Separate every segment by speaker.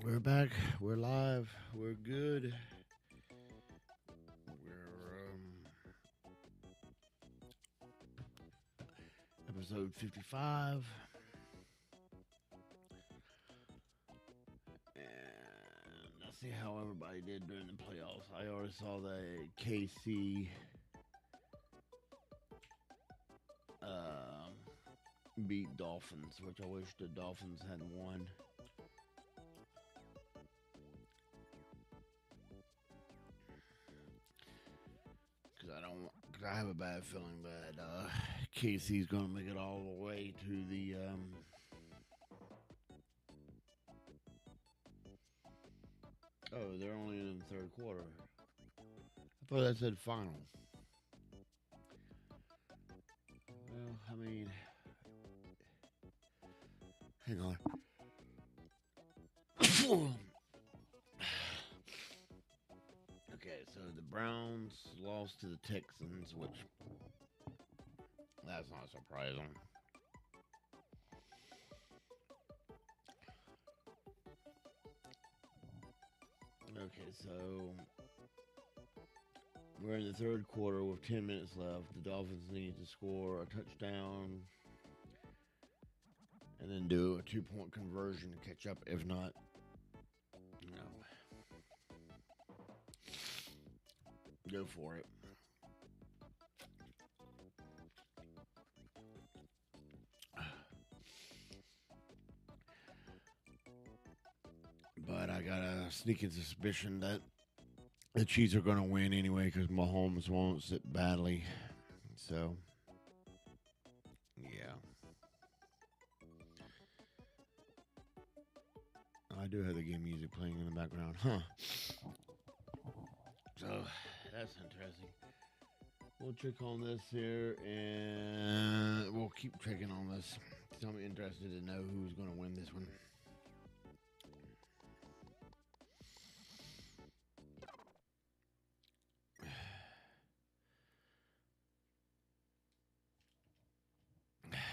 Speaker 1: We're back. We're live. We're good. We're episode 55. And let's see how everybody did during the playoffs. I already saw that KC beat Dolphins, which I wish the Dolphins had won. Cause I have a bad feeling that KC's gonna make it all the way to the oh, they're only in the third quarter. I thought that said final. Well, I mean, hang on. Okay, so the Browns lost to the Texans, which that's not surprising. Okay, so we're in the third quarter with 10 minutes left. The Dolphins need to score a touchdown and then do a 2-point conversion to catch up. If not, go for it. But I got a sneaking suspicion that the Chiefs are going to win anyway because Mahomes won't sit badly. So, yeah. I do have the game music playing in the background. Huh. So, that's interesting. We'll check on this here, and we'll keep checking on this. So I'm interested to know who's going to win this one.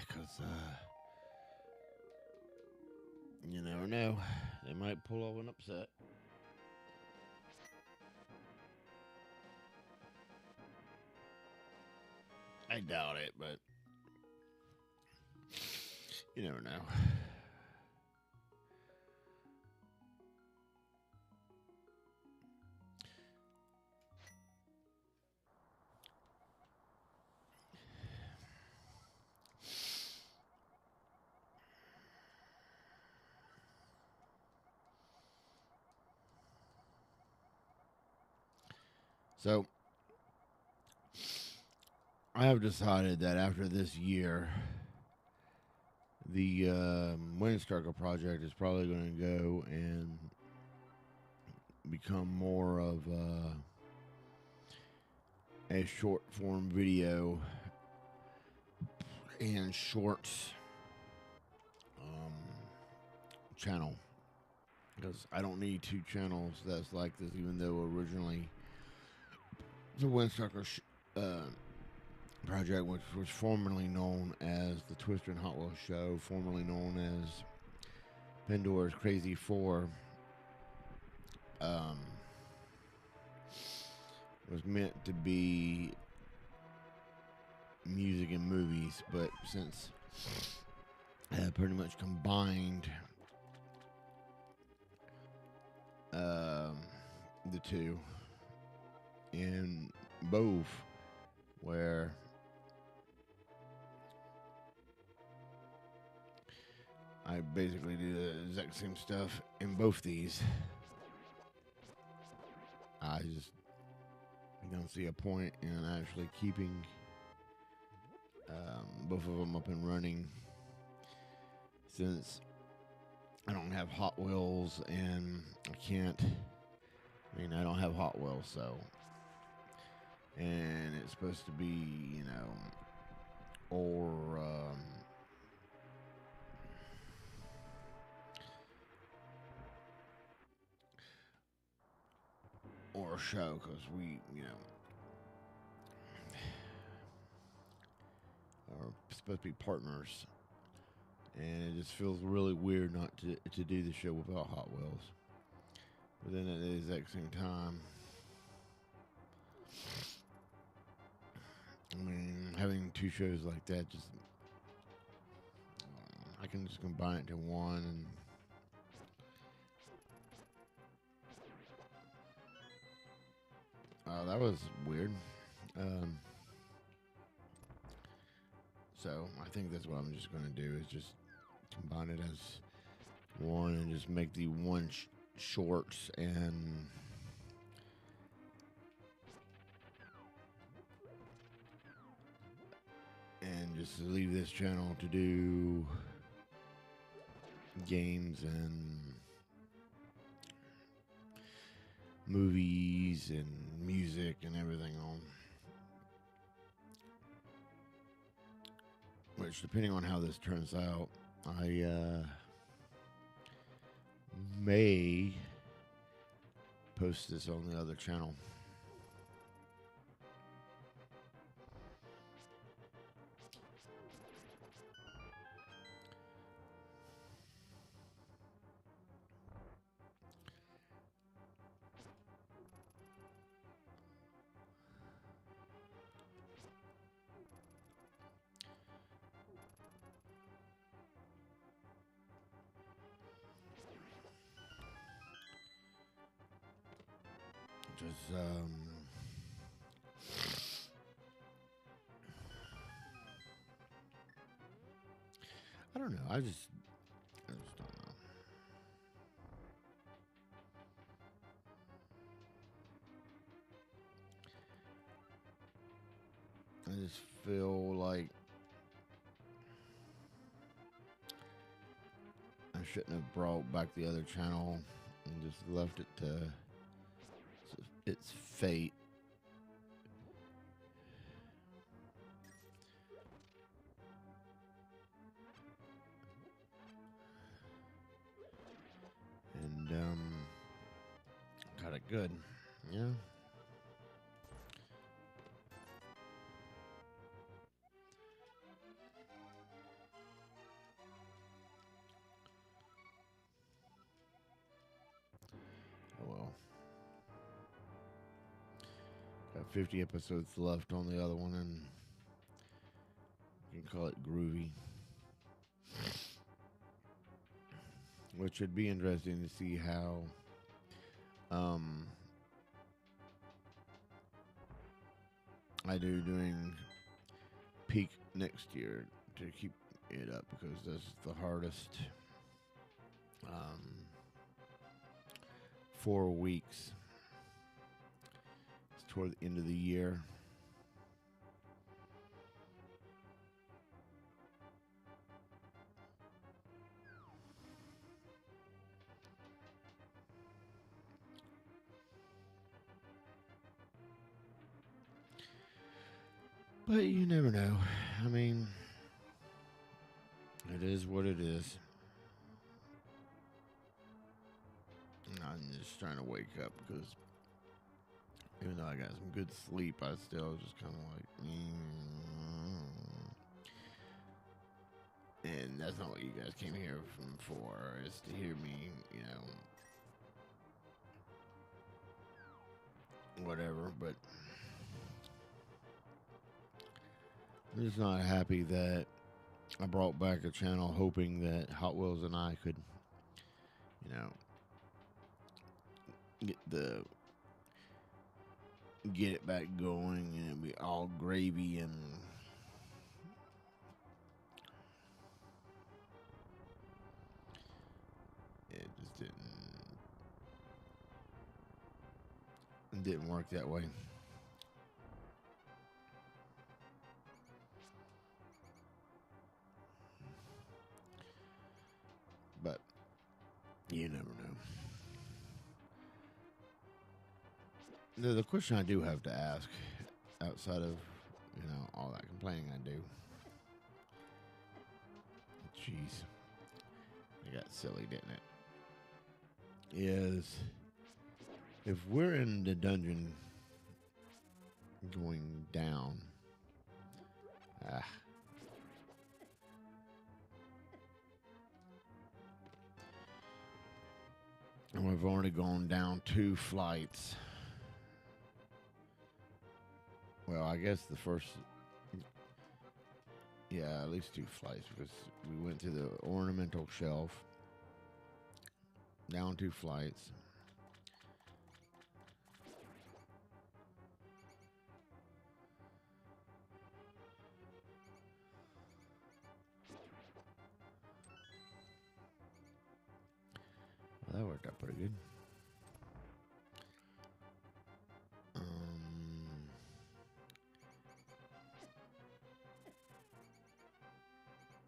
Speaker 1: Because, you never know. They might pull off an upset. I doubt it, but you never know. So, I have decided that after this year, the Windstriker project is probably going to go and become more of a short form video and shorts channel. Because I don't need two channels that's like this, even though originally the Windstriker project, which was formerly known as the Twister and Hot Wheels Show, formerly known as Pandora's Crazy 4, was meant to be music and movies, but since pretty much combined the two in both, where I basically do the exact same stuff in both these. I just don't see a point in actually keeping both of them up and running, since I don't have Hot Wheels and I don't have Hot Wheels, so, and it's supposed to be, or a show, because we, are supposed to be partners, and it just feels really weird not to do the show without Hot Wheels. But then at the exact same time, I mean, having two shows like that just, I can just combine it to one. And that was weird. Um, so I think that's what I'm just going to do, is just combine it as one and just make the one shorts and just leave this channel to do games and movies and music and everything on. Which, depending on how this turns out, I may post this on the other channel. Just I don't know. I just don't know. I just feel like I shouldn't have brought back the other channel and just left it to its fate. And got it good, yeah. Oh well. Got 50 episodes left on the other one, and you can call it groovy. Which should be interesting to see how I do during peak next year to keep it up, because that's the hardest 4 weeks. It's toward the end of the year. But you never know. I mean, it is what it is. I'm just trying to wake up, because even though I got some good sleep, I still just kind of like, and that's not what you guys came here for, is to hear me, whatever. But I'm just not happy that I brought back a channel hoping that Hot Wheels and I could, get it back going, and it'd be all gravy, and it just didn't work that way. But you never know. The question I do have to ask, outside of, all that complaining I do. Jeez. I got silly, didn't it? Is, if we're in the dungeon going down, And we've already gone down 2 flights. Well, I guess the first, yeah, at least 2 flights because we went to the ornamental shelf, down 2 flights. Well, that worked out pretty good.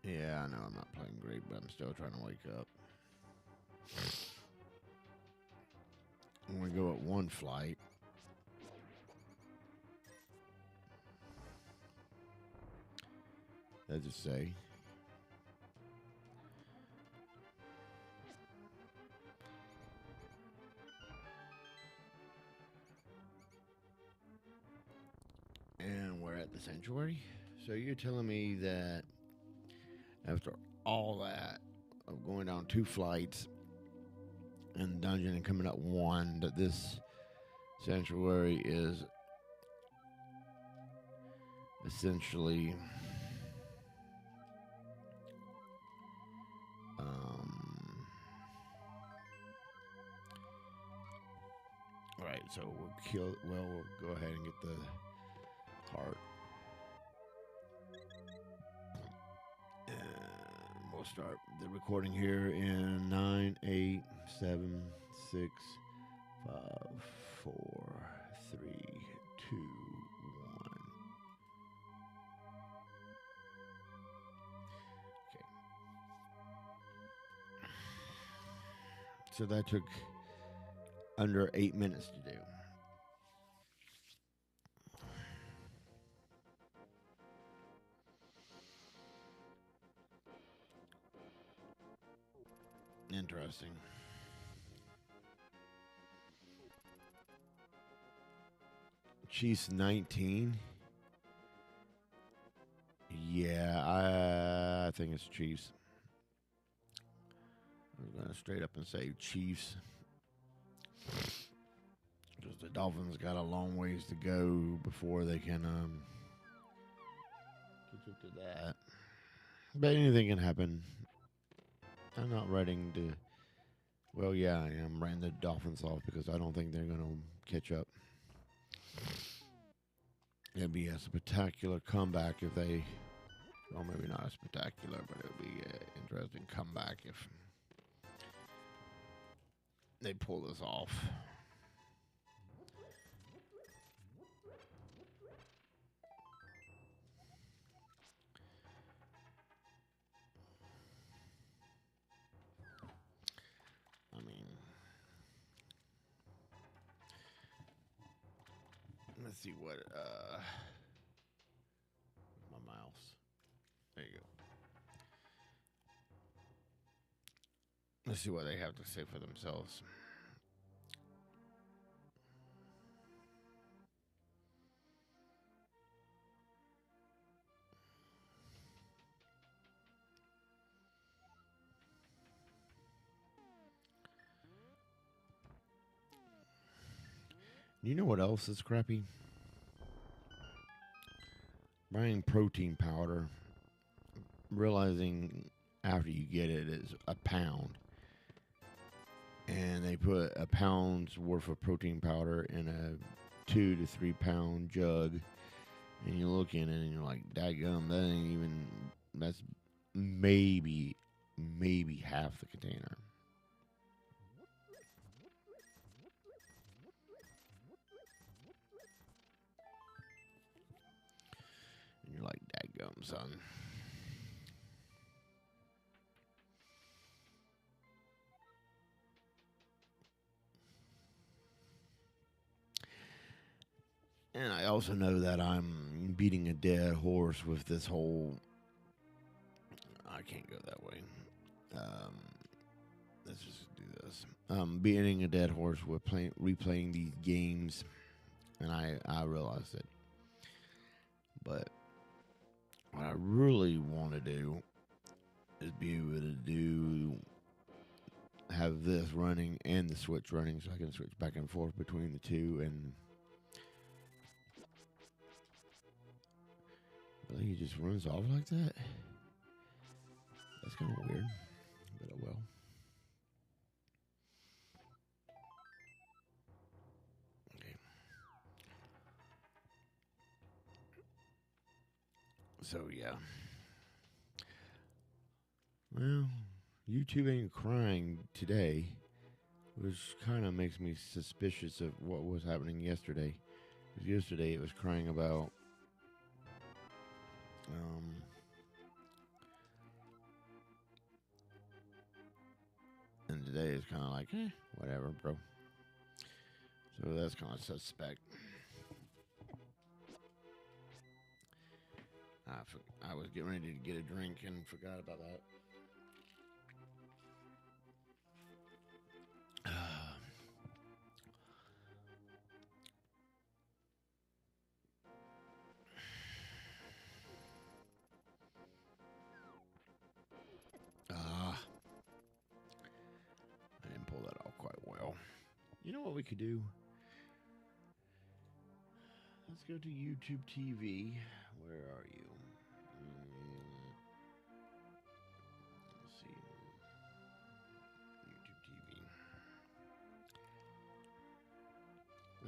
Speaker 1: Yeah, I know I'm not playing great, but I'm still trying to wake up. When we go at 1 flight, let's just say. And we're at the sanctuary. So you're telling me that after all that of going down 2 flights and the dungeon and coming up 1, that this sanctuary is essentially right, so we'll go ahead and get the heart. And we'll start the recording here in 9, 8, 7, 6, 5, 4, 3, 2, 1. Okay. So that took under 8 minutes to do. Interesting. Chiefs 19. Yeah, I think it's Chiefs. I'm going to straight up and say Chiefs. Because the Dolphins got a long ways to go before they can get up to that. But anything can happen. I'm not writing to... Well, yeah, I am writing the Dolphins off because I don't think they're going to catch up. It'd be a spectacular comeback if they... Well, maybe not a spectacular, but it would be an interesting comeback if they pull this off. I mean, let's see what, my mouse. There you go. Let's see what they have to say for themselves. You know what else is crappy? Buying protein powder, realizing after you get it is a pound. And they put a pound's worth of protein powder in a 2 to 3 pound jug. And you look in it and you're like, daggum, that ain't even, that's maybe half the container. And you're like, daggum, son. And I also know that I'm beating a dead horse with this whole... I can't go that way. Let's just do this. Beating a dead horse with replaying these games, and I realize it. But what I really want to do is be able to do have this running and the Switch running, so I can switch back and forth between the two. And really, he just runs off like that. That's kind of weird, but oh well. Okay. So yeah. Well, YouTube ain't crying today, which kind of makes me suspicious of what was happening yesterday. Because yesterday it was crying about and today it's kind of like, whatever, bro. So that's kind of suspect. I was getting ready to get a drink and forgot about that. I didn't pull that off quite well. You know what we could do? Let's go to YouTube TV. Where are you? Let's see. YouTube TV.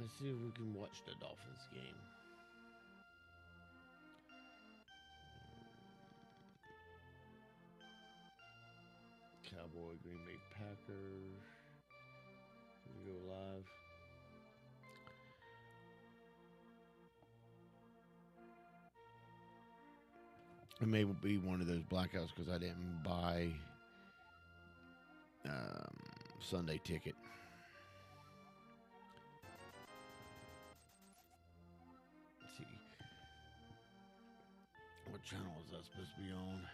Speaker 1: Let's see if we can watch the Dolphins game. Cowboy, Green Bay Packers. Can we go live? It may be one of those blackouts because I didn't buy Sunday ticket. Let's see. What channel is that supposed to be on?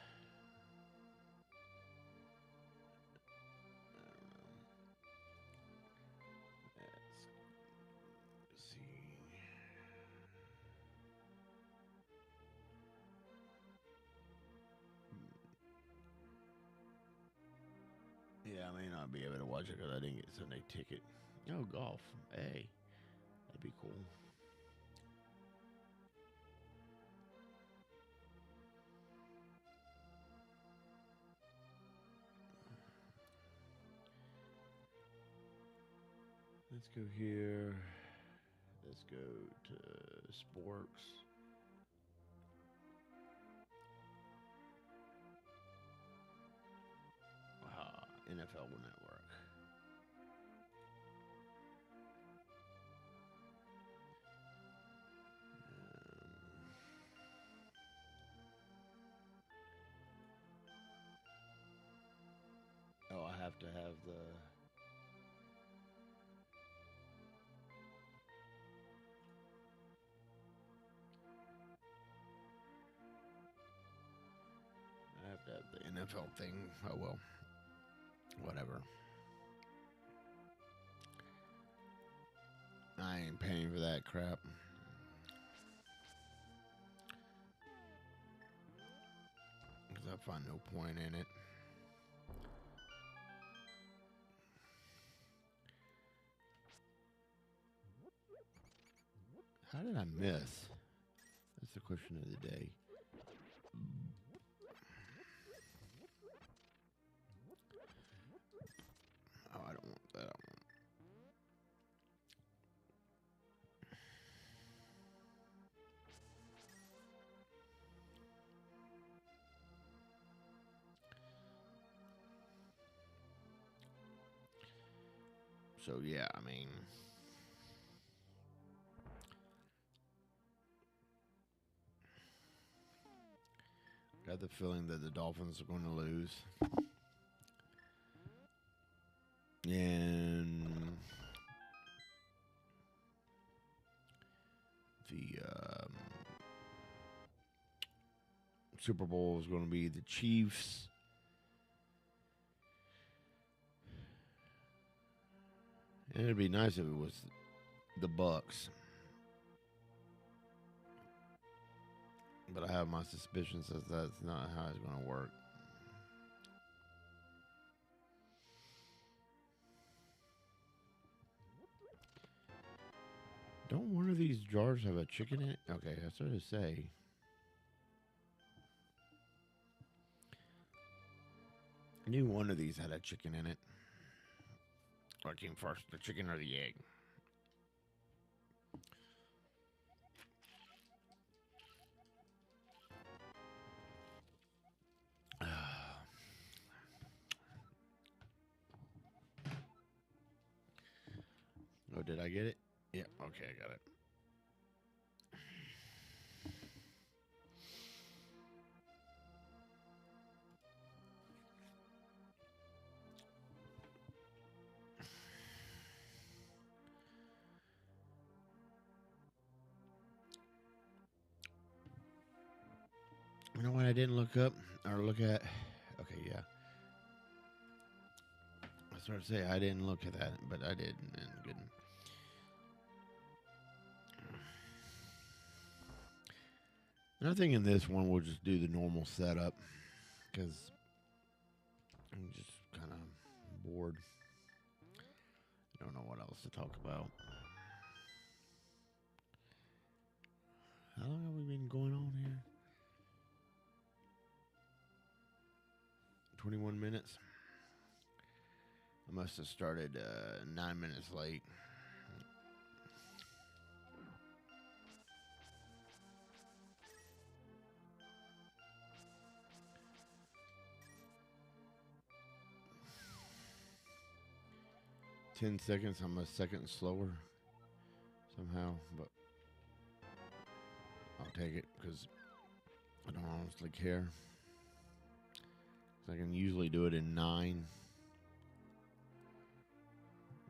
Speaker 1: Let's see. Yeah, I may not be able to watch it because I didn't get Sunday ticket. Oh, golf. Hey, that'd be cool. Let's go here. Let's go to sports. NFL Network. I have to have the. I have to have the NFL thing. Oh well. Whatever. I ain't paying for that crap. Because I find no point in it. How did I miss? That's the question of the day. Oh, I don't want that. So yeah, I mean, got the feeling that the Dolphins are going to lose. And the Super Bowl is going to be the Chiefs. And it'd be nice if it was the Bucks. But I have my suspicions that that's not how it's going to work. Don't one of these jars have a chicken in it? Okay, I started to say. I knew one of these had a chicken in it. What came first, the chicken or the egg? Oh, did I get it? Yeah, okay, I got it. You know what I didn't look up or look at? Okay, yeah. I started to say I didn't look at that, but I did, and good. And I think in this one we'll just do the normal setup because I'm just kind of bored. I don't know what else to talk about. How long have we been going on here? 21 minutes. I must have started 9 minutes late. $10. I'm a second slower somehow, but I'll take it because I don't honestly care. I can usually do it in 9,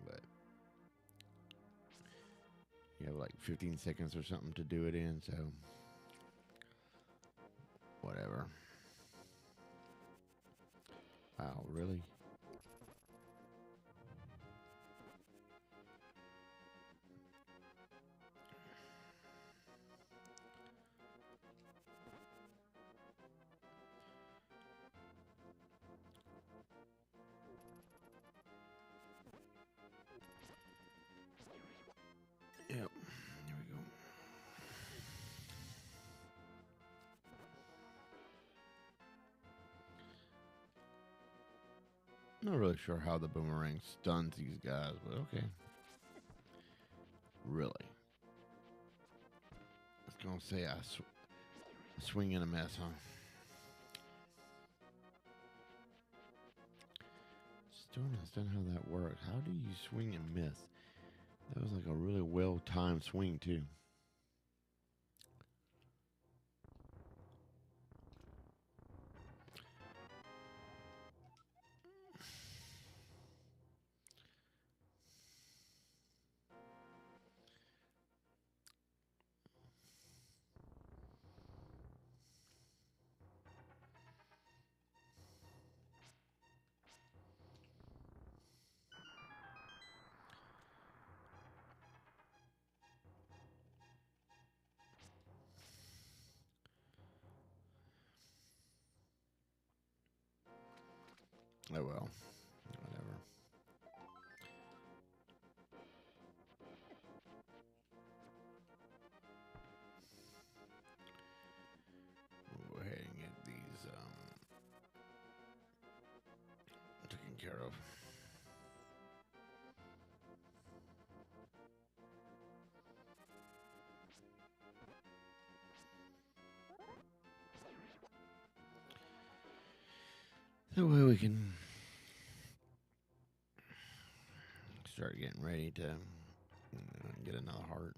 Speaker 1: but you have like 15 seconds or something to do it in, so whatever. Wow, really? Yep, here we go. Not really sure how the boomerang stuns these guys, but okay. Really? I was gonna say I swing in a mess, huh? Still don't understand how that works. How do you swing and miss? That was like a really well-timed swing, too. Oh well, whatever. We'll go ahead and get these taken care of. That way we can start getting ready to get another heart.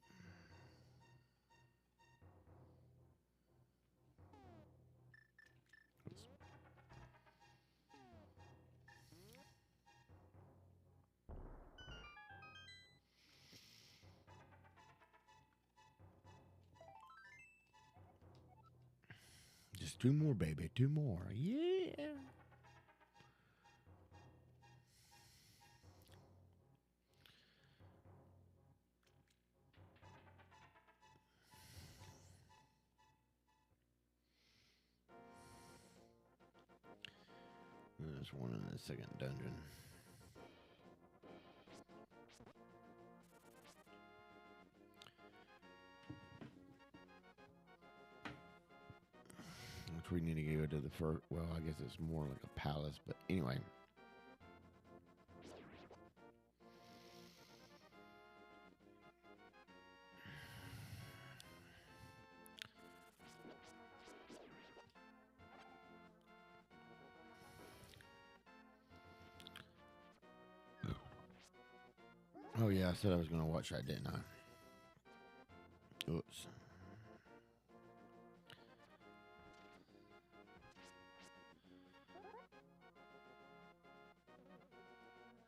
Speaker 1: Just 2 more, baby. 2 more. Yeah. There's one in the second dungeon. we need to go to the first. Well, I guess it's more like a palace, but anyway. Oh yeah, I said I was going to watch that, didn't I? Oops.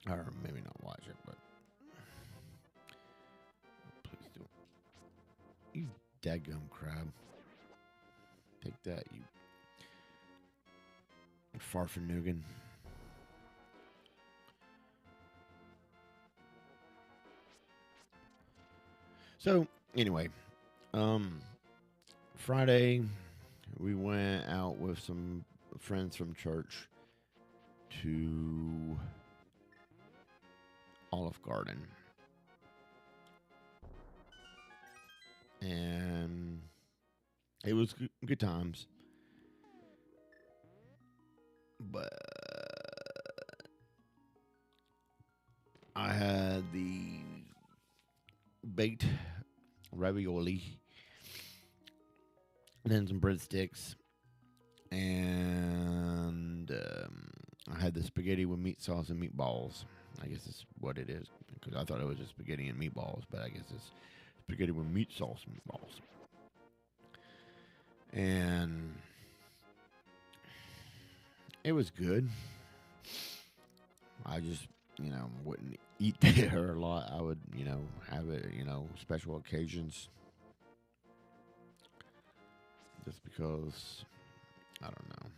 Speaker 1: Or maybe not watch it, but please do. You dadgum crab. Take that, you farfanugan. So, anyway, Friday, we went out with some friends from church to Olive Garden. And it was good times. But I had the baked ravioli, then some breadsticks, and I had the spaghetti with meat sauce and meatballs. I guess that's what it is, because I thought it was just spaghetti and meatballs, but I guess it's spaghetti with meat sauce and meatballs. And it was good. I just, wouldn't eat there a lot. I would, have it, special occasions. Just because, I don't know.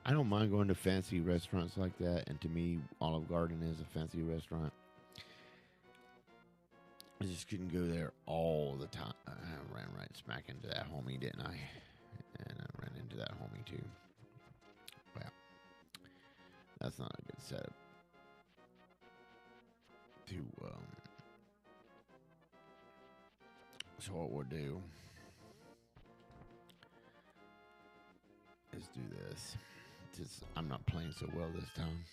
Speaker 1: I don't mind going to fancy restaurants like that, and to me, Olive Garden is a fancy restaurant. I just couldn't go there all the time. I ran right smack into that homie, didn't I? And I ran into that homie too. Well, that's not a good setup to, so what we'll do is do this. I'm not playing so well this time.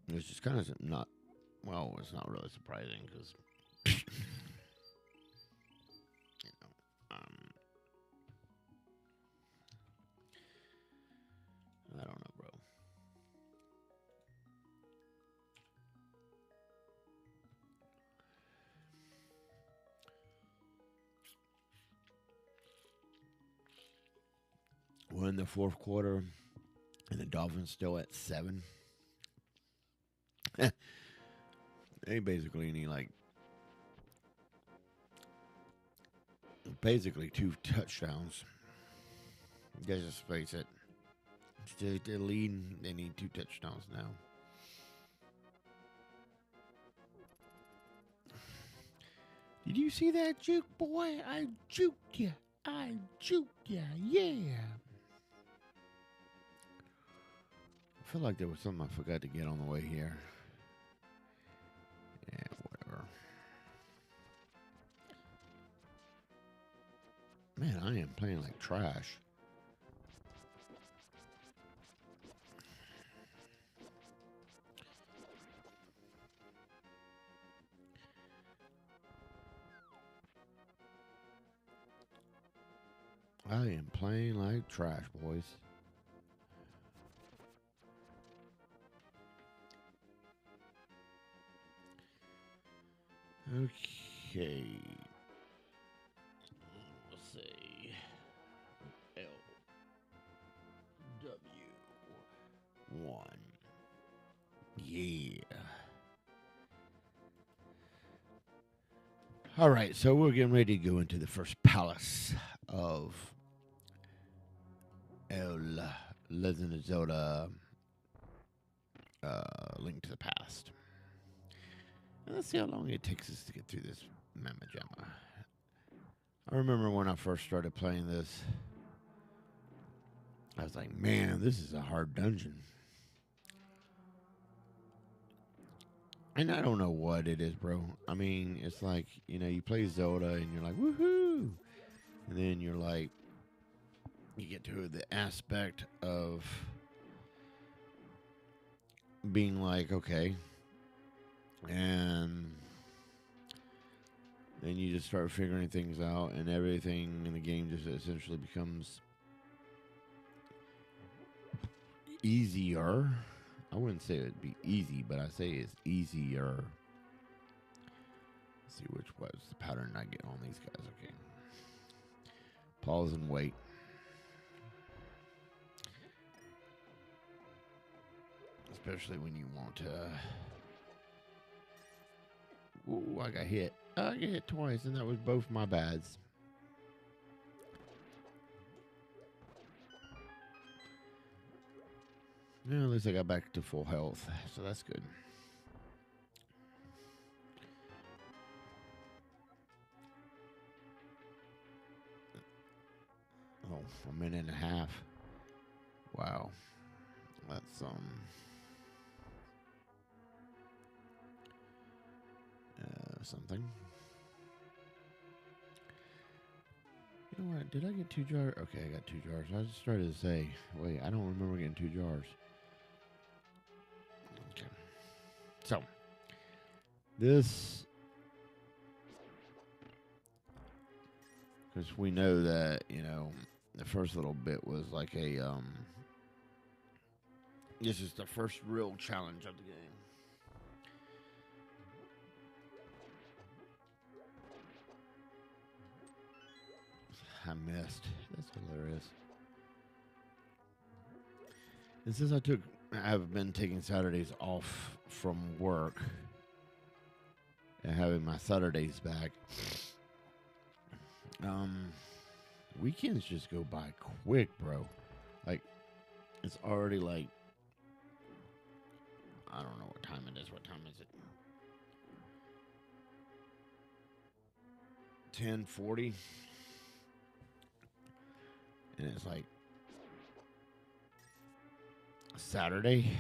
Speaker 1: It's just kind of not, well, it's not really surprising because, I don't know, bro. We're in the fourth quarter, and the Dolphins still at 7. They basically need basically 2 touchdowns. Guys, just face it. They're leading. They need 2 touchdowns now. Did you see that juke, boy? I juked ya. I juked ya. Yeah. I feel like there was something I forgot to get on the way here. Yeah, whatever. Man, I am playing like trash. I am playing like trash, boys. Okay. Let's see. LW1. Yeah. All right, so we're getting ready to go into the first palace of Legend of Zelda Link to the Past. And let's see how long it takes us to get through this Mamma Jamma. I remember when I first started playing this, I was like, man, this is a hard dungeon. And I don't know what it is, bro. I mean, it's like, you play Zelda and you're like, woohoo! And then you're like, you get to the aspect of being like, okay. And then you just start figuring things out, and everything in the game just essentially becomes easier. I wouldn't say it'd be easy, but I say it's easier. Let's see which was the pattern I get on these guys. Okay. Pause and wait. Especially when you want to. Ooh, I got hit. I got hit twice, and that was both my bads. Yeah, at least I got back to full health, so that's good. Oh, a minute and a half. Wow. That's something. You know what? Did I get 2 jars? Okay, I got 2 jars. I just started to say, wait, I don't remember getting 2 jars. Okay. So, this, because we know that, the first little bit was like this is the first real challenge of the game. I missed. That's hilarious. And since I've been taking Saturdays off from work and having my Saturdays back, weekends just go by quick, bro. Like, it's already like, I don't know what time it is. What time is it? 10:40. And it's like Saturday.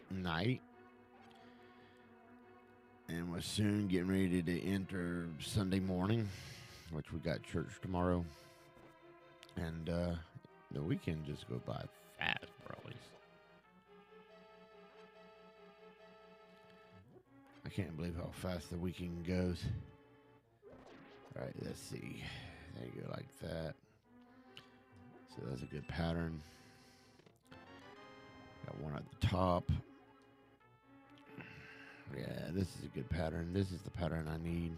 Speaker 1: Night. And we're soon getting ready to enter Sunday morning, which we got church tomorrow. And the weekend just go by fast, bro. I can't believe how fast the weekend goes. All right, let's see. There you go, like that. So that's a good pattern. Got one at the top. Yeah, this is a good pattern. This is the pattern I need.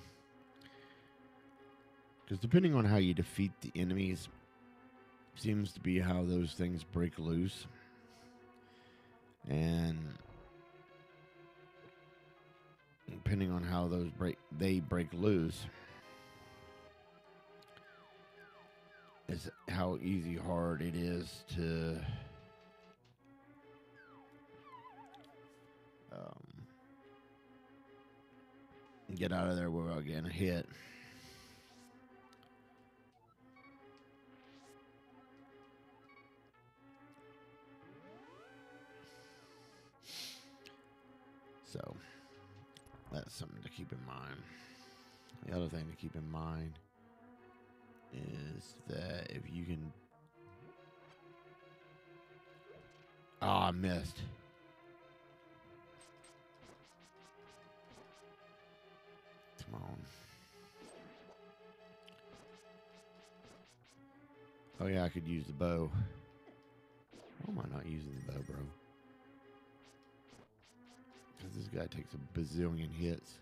Speaker 1: Because depending on how you defeat the enemies, seems to be how those things break loose. And depending on how they break loose, is how easy hard it is to get out of there without getting hit. So that's something to keep in mind. The other thing to keep in mind is that if you can... Oh, I missed. Come on. Oh yeah, I could use the bow. Why am I not using the bow, bro? Because this guy takes a bazillion hits.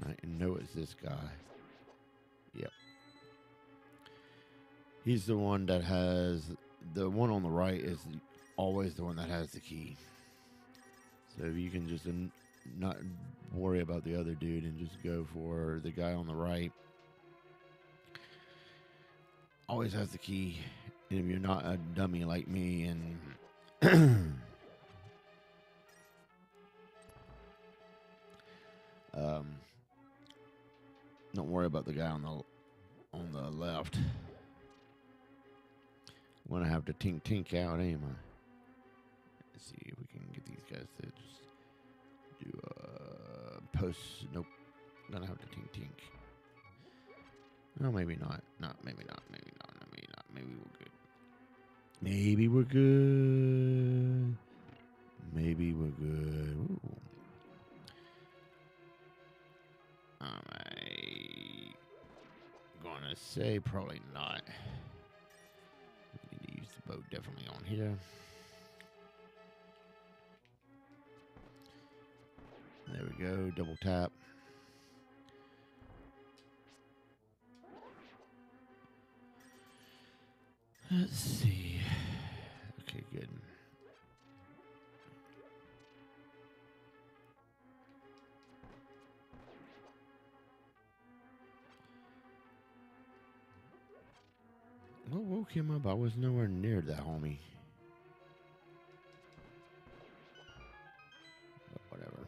Speaker 1: And I know it's this guy. Yep. He's the one that has... The one on the right is always the one that has the key. So if you can just not worry about the other dude and just go for the guy on the right. Always has the key. And if you're not a dummy like me and... don't worry about the guy on the left. I'm gonna have to tink out, ain't I? Let's see if we can get these guys to just do post. Nope. Gonna have to tink. No, maybe not. Maybe not. Maybe we're good. Maybe we're good. Maybe we're good. Ooh. Am I gonna say probably not. We need to use the boat definitely on here. There we go. Double tap. Let's see. Okay, good. What woke him up? I was nowhere near that, homie. But whatever.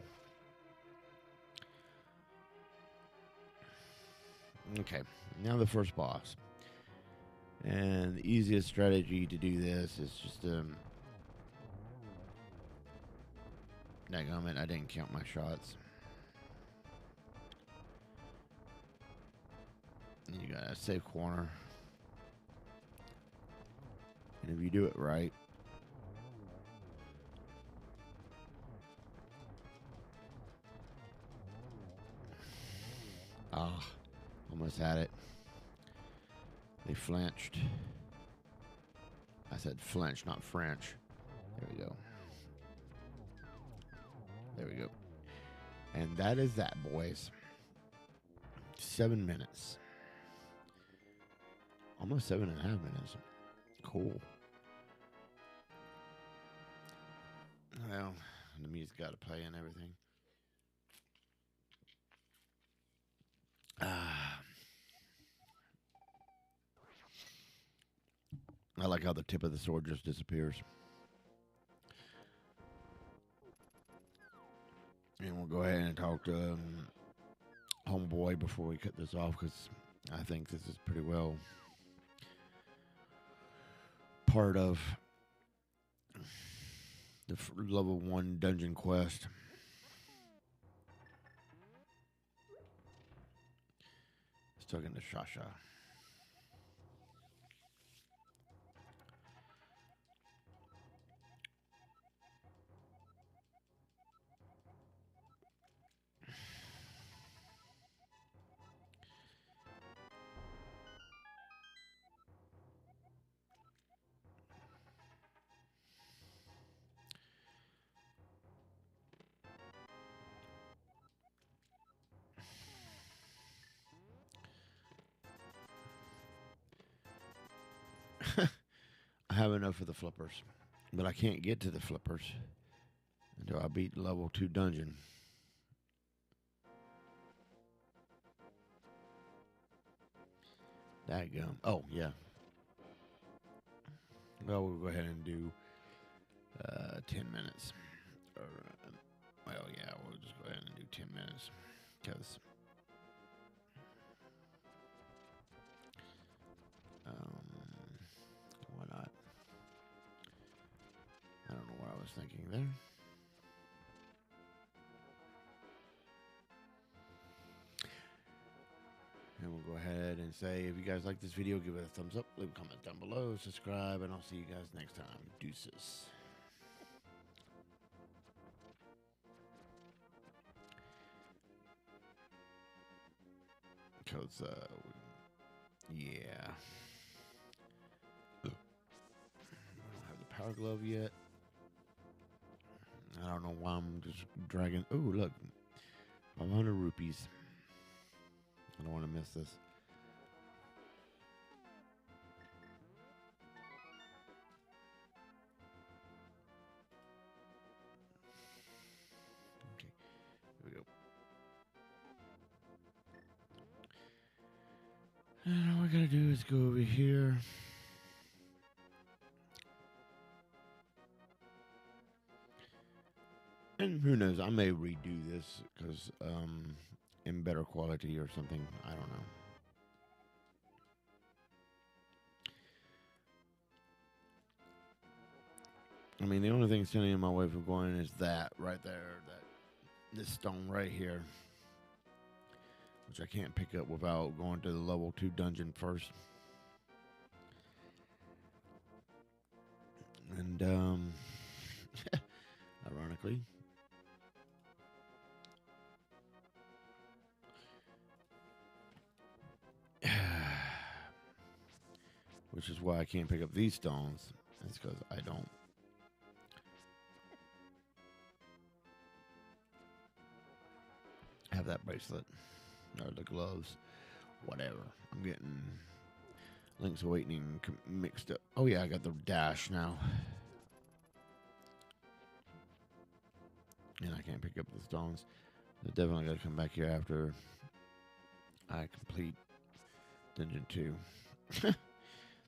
Speaker 1: Okay, now the first boss. And the easiest strategy to do this is just Dadgummit, I didn't count my shots. And you got a safe corner. And if you do it right, almost had it. They flinched. I said flinch, not French. There we go. There we go. And that is that, boys. 7 minutes. Almost 7.5 minutes. Cool. Well, the music's got to play and everything. I like how the tip of the sword just disappears. And we'll go ahead and talk to Homeboy before we cut this off, because I think this is pretty well part of the level 1 dungeon quest. He's talking to Shasha. I have enough of the flippers, but I can't get to the flippers until I beat level 2 dungeon. Dadgum. Oh, yeah. Well, we'll go ahead and do 10 minutes. Or, well, yeah, we'll just go ahead and do 10 minutes. Because why not? I don't know what I was thinking there. And we'll go ahead and say, if you guys like this video, give it a thumbs up, leave a comment down below, subscribe, and I'll see you guys next time. Deuces. Because, yeah. I don't have the power glove yet. I don't know why I'm just dragging. Oh, look. 500 rupees. I don't want to miss this. Okay, here we go. And all I gotta do is go over here. And who knows, I may redo this because in better quality or something. I don't know. I mean, the only thing standing in my way from going is that right there, this stone right here, which I can't pick up without going to the level 2 dungeon first. And ironically, which is why I can't pick up these stones. It's because I don't have that bracelet or the gloves. Whatever. I'm getting Link's Awakening mixed up. Oh yeah, I got the dash now. And I can't pick up the stones. I definitely got to come back here after I complete Dungeon 2.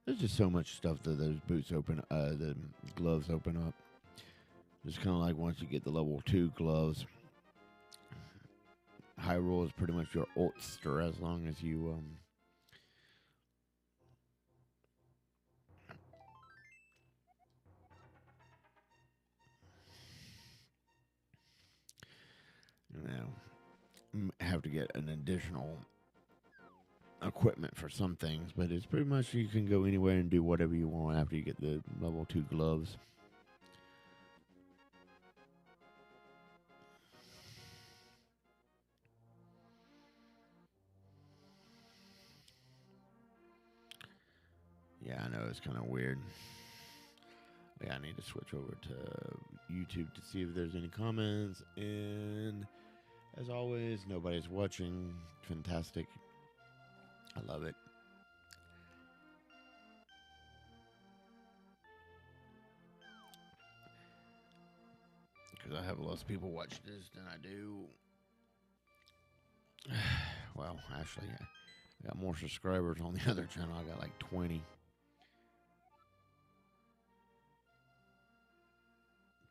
Speaker 1: There's just so much stuff that those boots open, the gloves open up. Just kind of like once you get the level 2 gloves, Hyrule is pretty much your oyster as long as you have to get an additional equipment for some things, but it's pretty much you can go anywhere and do whatever you want after you get the level 2 gloves. Yeah, I know it's kind of weird. Yeah, I need to switch over to YouTube to see if there's any comments. And as always, nobody's watching. Fantastic. I love it. Because I have less people watch this than I do. Well, actually, I got more subscribers on the other channel. I got like 20.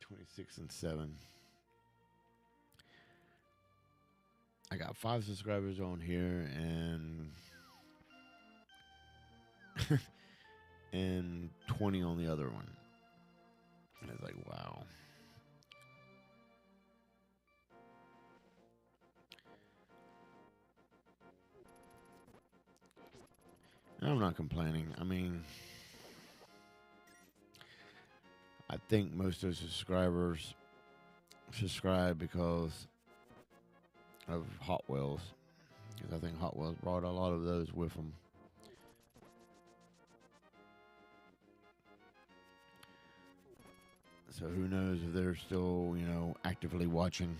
Speaker 1: 26 and 7. I got 5 subscribers on here and and 20 on the other one. And it's like, wow. And I'm not complaining. I mean, I think most of the subscribers subscribe because of Hot Wheels. Because I think Hot Wheels brought a lot of those with them. So who knows if they're still, actively watching.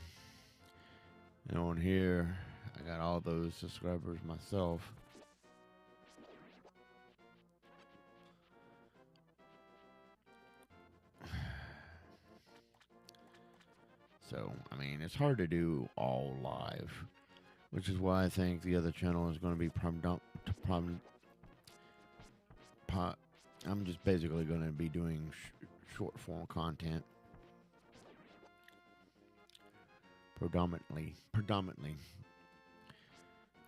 Speaker 1: And on here, I got all those subscribers myself. So, I mean, it's hard to do all live, which is why I think the other channel is going to be I'm just basically going to be doing short form content. Predominantly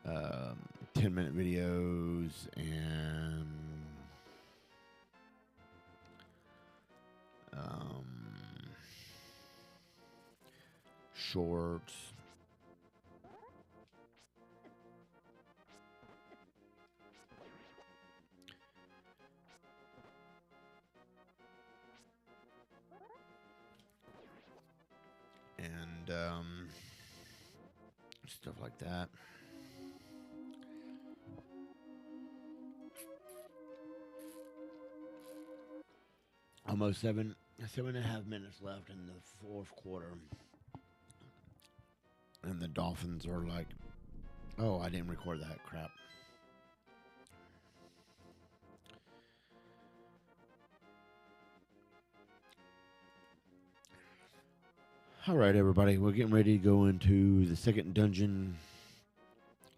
Speaker 1: 10-minute videos and shorts. And stuff like that. Almost 7.5 minutes left in the fourth quarter. And the Dolphins are like, oh, I didn't record that crap. All right, everybody, we're getting ready to go into the second dungeon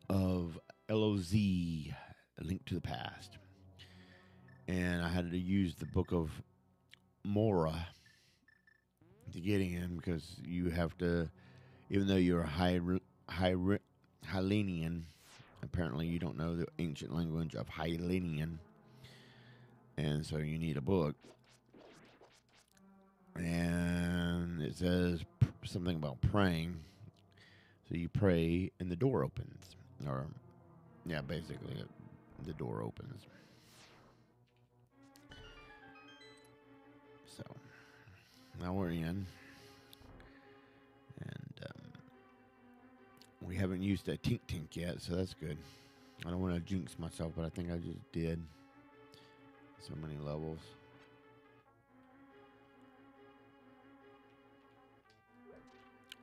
Speaker 1: of LOZ, A Link to the Past. And I had to use the Book of Mora to get in because you have to, even though you're a Hylenian, apparently you don't know the ancient language of Hylenian, and so you need a book. And it says something about praying. So you pray and the door opens. Or, yeah, basically, the door opens. So, now we're in. And we haven't used a Tink Tink yet, so that's good. I don't want to jinx myself, but I think I just did. So many levels.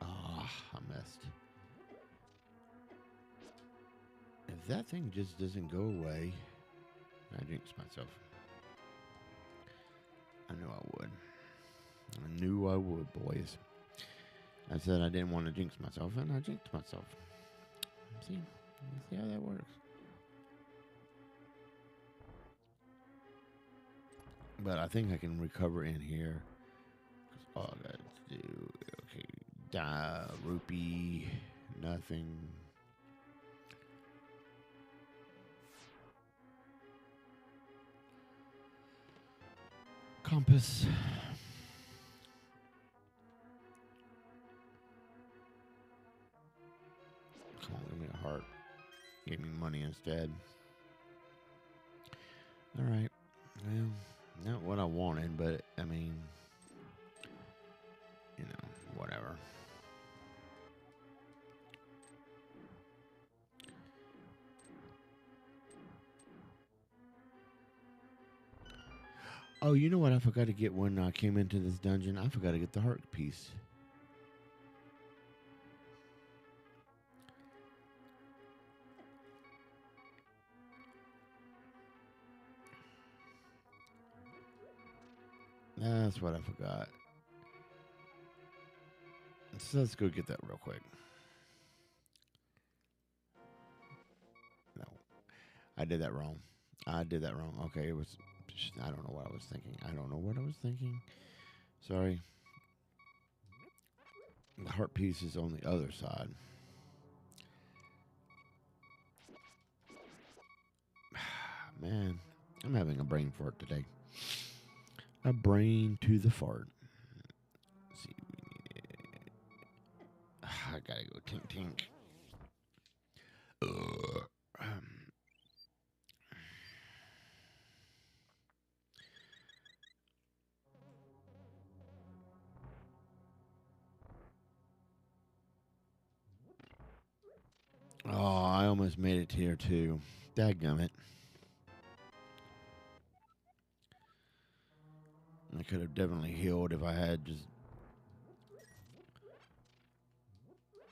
Speaker 1: Ah, I missed. If that thing just doesn't go away, I jinx myself. I knew I would. I knew I would, boys. I said I didn't want to jinx myself, and I jinxed myself. See how that works. But I think I can recover in here. All I got to do, okay, rupee, nothing. Compass. Come on, give me a heart. Give me money instead. All right. Well, not what I wanted, but I mean, you know, whatever. Oh, you know what I forgot to get when I came into this dungeon? I forgot to get the heart piece. That's what I forgot. So let's go get that real quick. No, I did that wrong. Okay, it was. I don't know what I was thinking. Sorry. The heart piece is on the other side. Man, I'm having a brain fart today. A brain to the fart. Let's see. I gotta go tink tink. Oh, I almost made it here too. Dadgummit. I could have definitely healed if I had just.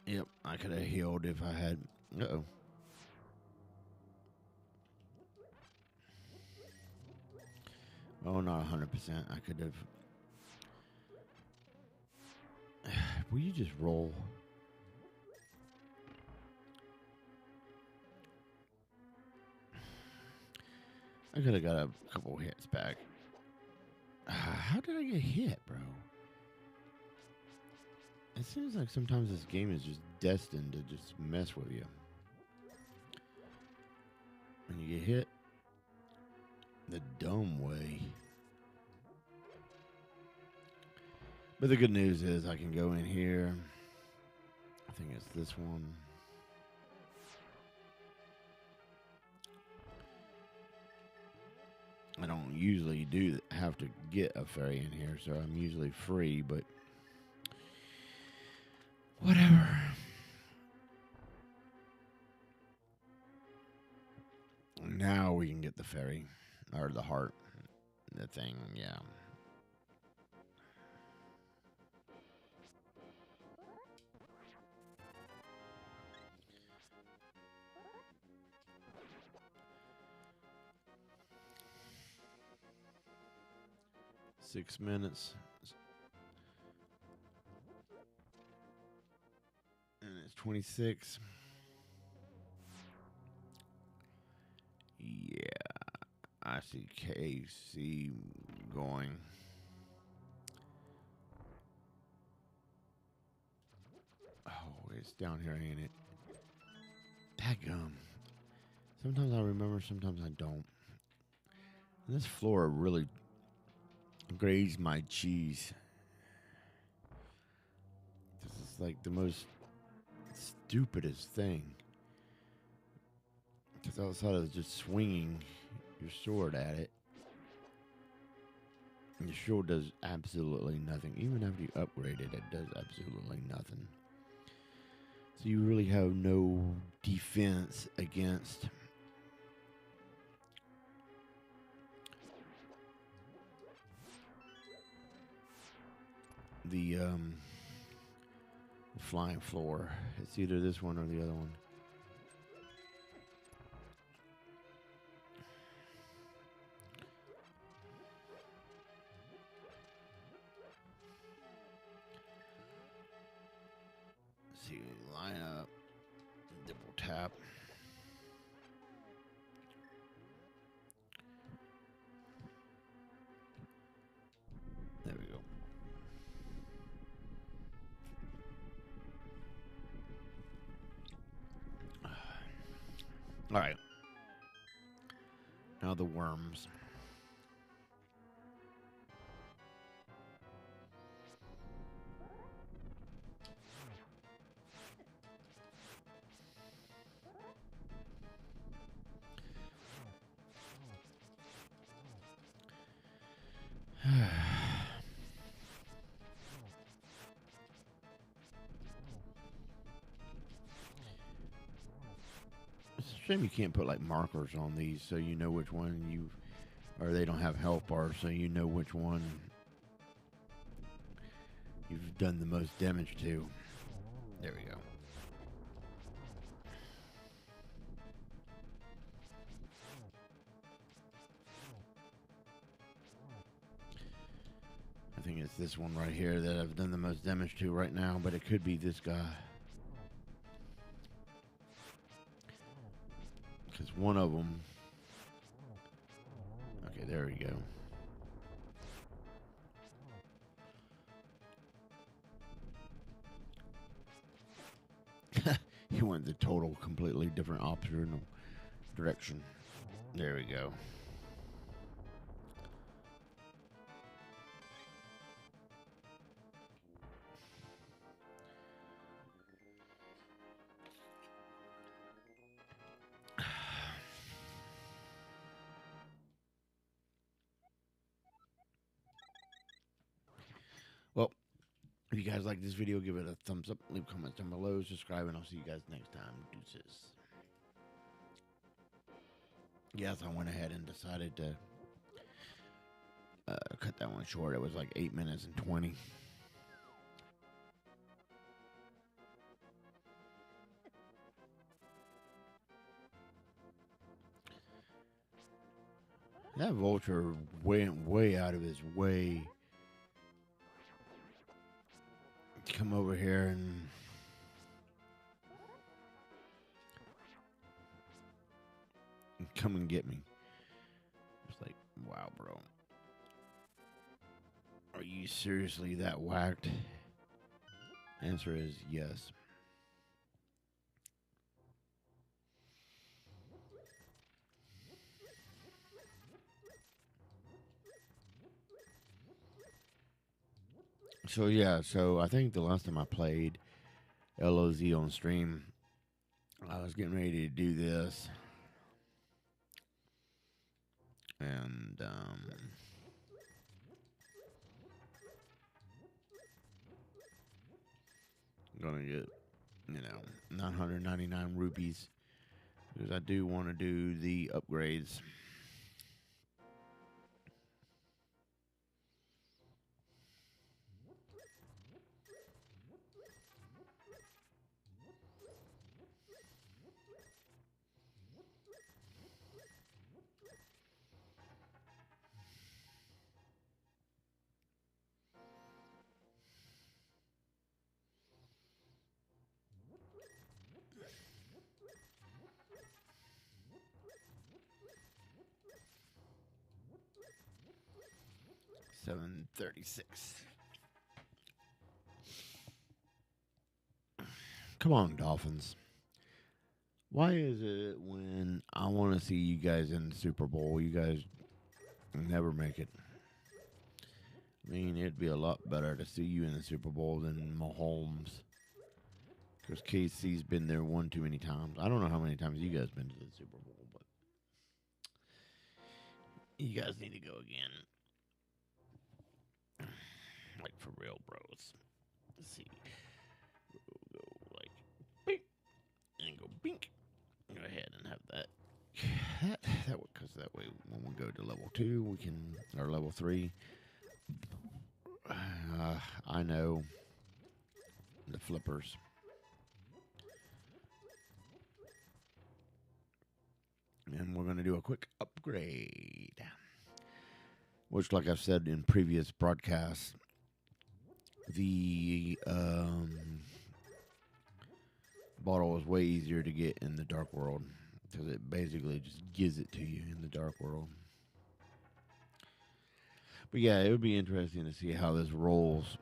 Speaker 1: Yep, I could have healed if I had. Uh-oh. Oh, not 100%. I could have. Will you just roll? I could have got a couple hits back. How did I get hit, bro? It seems like sometimes this game is just destined to just mess with you. When you get hit the dumb way. But the good news is I can go in here. I think it's this one. I don't usually have to get a fairy in here, so I'm usually free, but whatever. Now we can get the fairy, or the heart, the thing, yeah. Six minutes. And it's 26. Yeah. I see KC going. Oh, it's down here, ain't it? Dadgum. Sometimes I remember, sometimes I don't. And this floor really grazed my cheese. like the most stupidest thing. Because outside of just swinging your sword at it, your sword does absolutely nothing. Even after you upgrade it, it does absolutely nothing. So you really have no defense against the flying floor. It's either this one or the other one. Let's see, line up, double tap. There we go. All right. Now the worms. It's a shame you can't put like markers on these so you know which one you, or they don't have health bars so you know which one you've done the most damage to. There we go. I think it's this one right here that I've done the most damage to right now, but it could be this guy. Because one of them... Okay, there we go. He went the total, completely different opposite direction. There we go. Well, if you guys like this video, give it a thumbs up, leave comments down below, subscribe, and I'll see you guys next time. Deuces. Yes, I went ahead and decided to cut that one short. It was like 8 minutes and 20. That vulture went way out of his way to come over here and come and get me. It's like, wow, bro. Are you seriously that whacked? Answer is yes. So yeah, so I think the last time I played LOZ on stream, I was getting ready to do this. And I'm gonna get, 999 rupees because I do want to do the upgrades. $736. Come on, Dolphins. Why is it when I want to see you guys in the Super Bowl, you guys never make it? I mean, it'd be a lot better to see you in the Super Bowl than Mahomes. Because KC's been there one too many times. I don't know how many times you guys been to the Super Bowl, but you guys need to go again. Like for real, bros. Let's see. We'll go like bink and go bink. Go ahead and have that. Because that way when we go to level 2, we can, or level 3. I know the flippers. And we're going to do a quick upgrade. Which, like I've said in previous broadcasts, the bottle is way easier to get in the Dark World. Because it basically just gives it to you in the Dark World. But yeah, it would be interesting to see how this rolls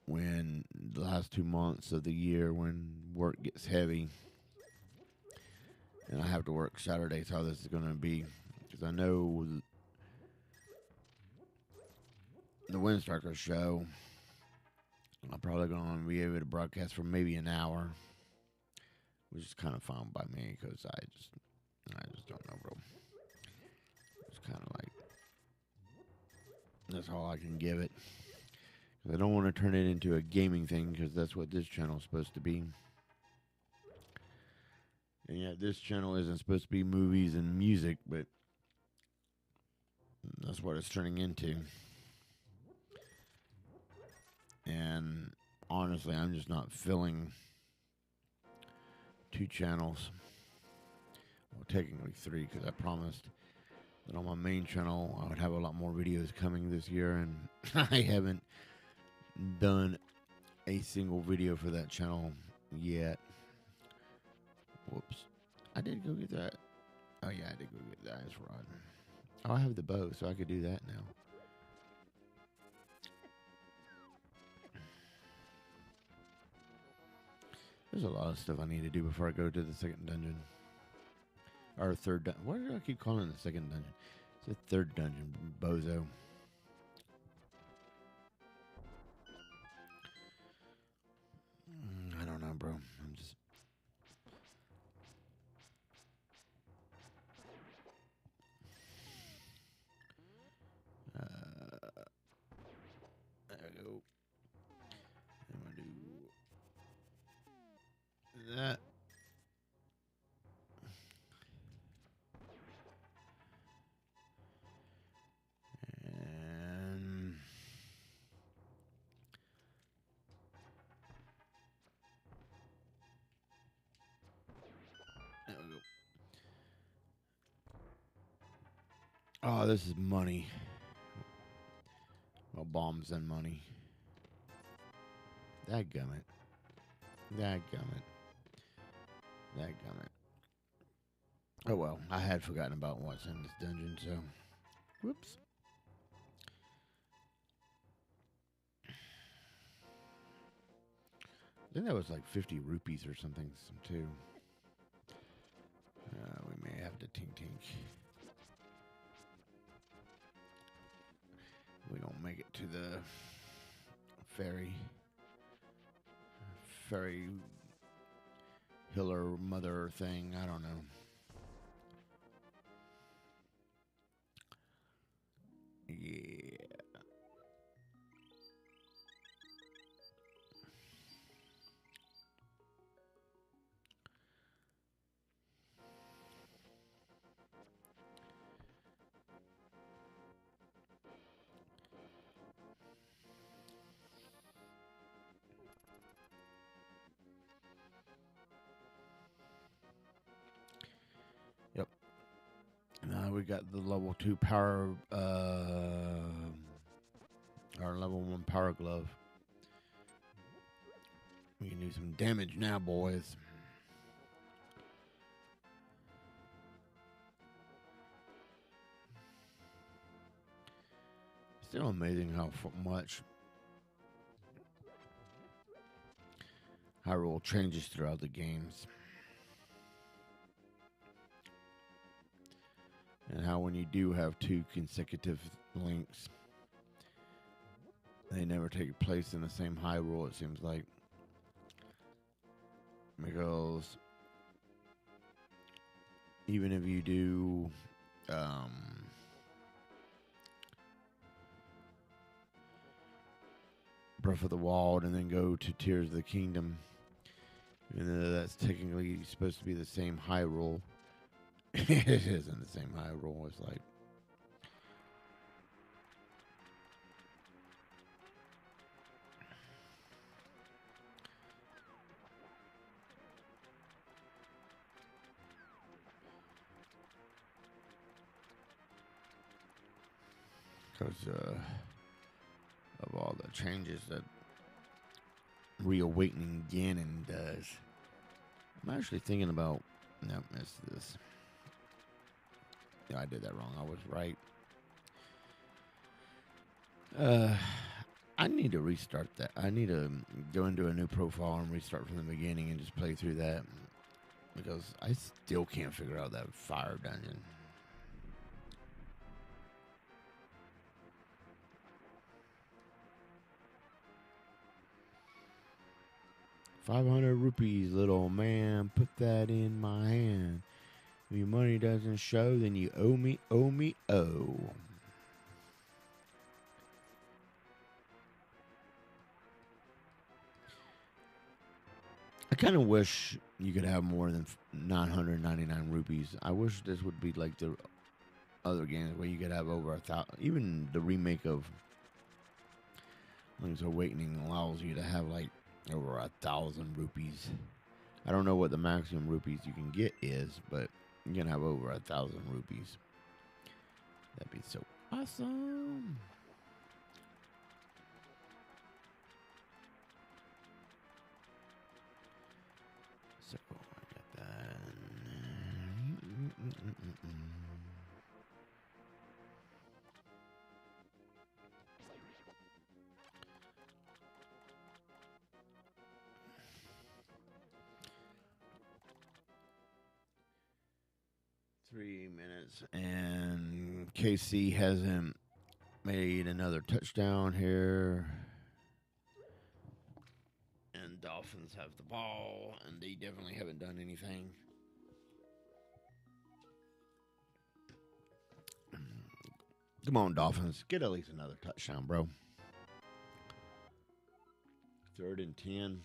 Speaker 1: when the last 2 months of the year when work gets heavy. And I have to work Saturdays, how this is going to be. Because I know the Windstrikers show, I'm probably going to be able to broadcast for maybe an hour. Which is kind of fine by me because I just don't know, bro. It's kind of like, that's all I can give it. I don't want to turn it into a gaming thing because that's what this channel is supposed to be. And yeah, this channel isn't supposed to be movies and music, but that's what it's turning into. And honestly, I'm just not filling 2 channels. Well, technically 3 because I promised that on my main channel I would have a lot more videos coming this year, and I haven't done a single video for that channel yet. Whoops. I did go get that. Oh yeah, I did go get the ice rod. Oh, I have the bow, so I could do that now. There's a lot of stuff I need to do before I go to the second dungeon. Or third dungeon. Why do I keep calling it the second dungeon? It's the third dungeon, bozo. I don't know, bro. I'm just... there we go. I'm going to do that. And... there we go. Oh, this is money. Well, bombs and money. Dadgummit. Dadgummit. Dadgummit. Oh well, I had forgotten about what's in this dungeon, so... whoops. I think that was like 50 rupees or something, too. We may have to tink. We don't make it to the ferry Hiller mother thing. I don't know. Yeah. Yep. Now we got the level 2 power, our level 1 power glove. We can do some damage now, boys. Still amazing how much Hyrule changes throughout the games. And how when you do have 2 consecutive links, they never take place in the same Hyrule, it seems like. because even if you do Breath of the Wild and then go to Tears of the Kingdom, even though that's technically supposed to be the same Hyrule, it isn't the same Hyrule. It's like 'cause of all the changes that Reawakening Ganon does. I'm actually thinking about. No, it's this. No, I did that wrong. I was right. I need to restart that. I need to go into a new profile and restart from the beginning and just play through that because I still can't figure out that fire dungeon. 500 rupees, little man. Put that in my hand. If your money doesn't show, then you owe me, oh. I kind of wish you could have more than 999 rupees. I wish this would be like the other games where you could have over 1,000. Even the remake of Link's Awakening allows you to have like over 1,000 rupees. I don't know what the maximum rupees you can get is, but you can have over 1,000 rupees. That'd be so awesome. So I got that. 3 minutes, and KC hasn't made another touchdown here. And Dolphins have the ball, and they definitely haven't done anything. Come on, Dolphins. Get at least another touchdown, bro. 3rd and 10.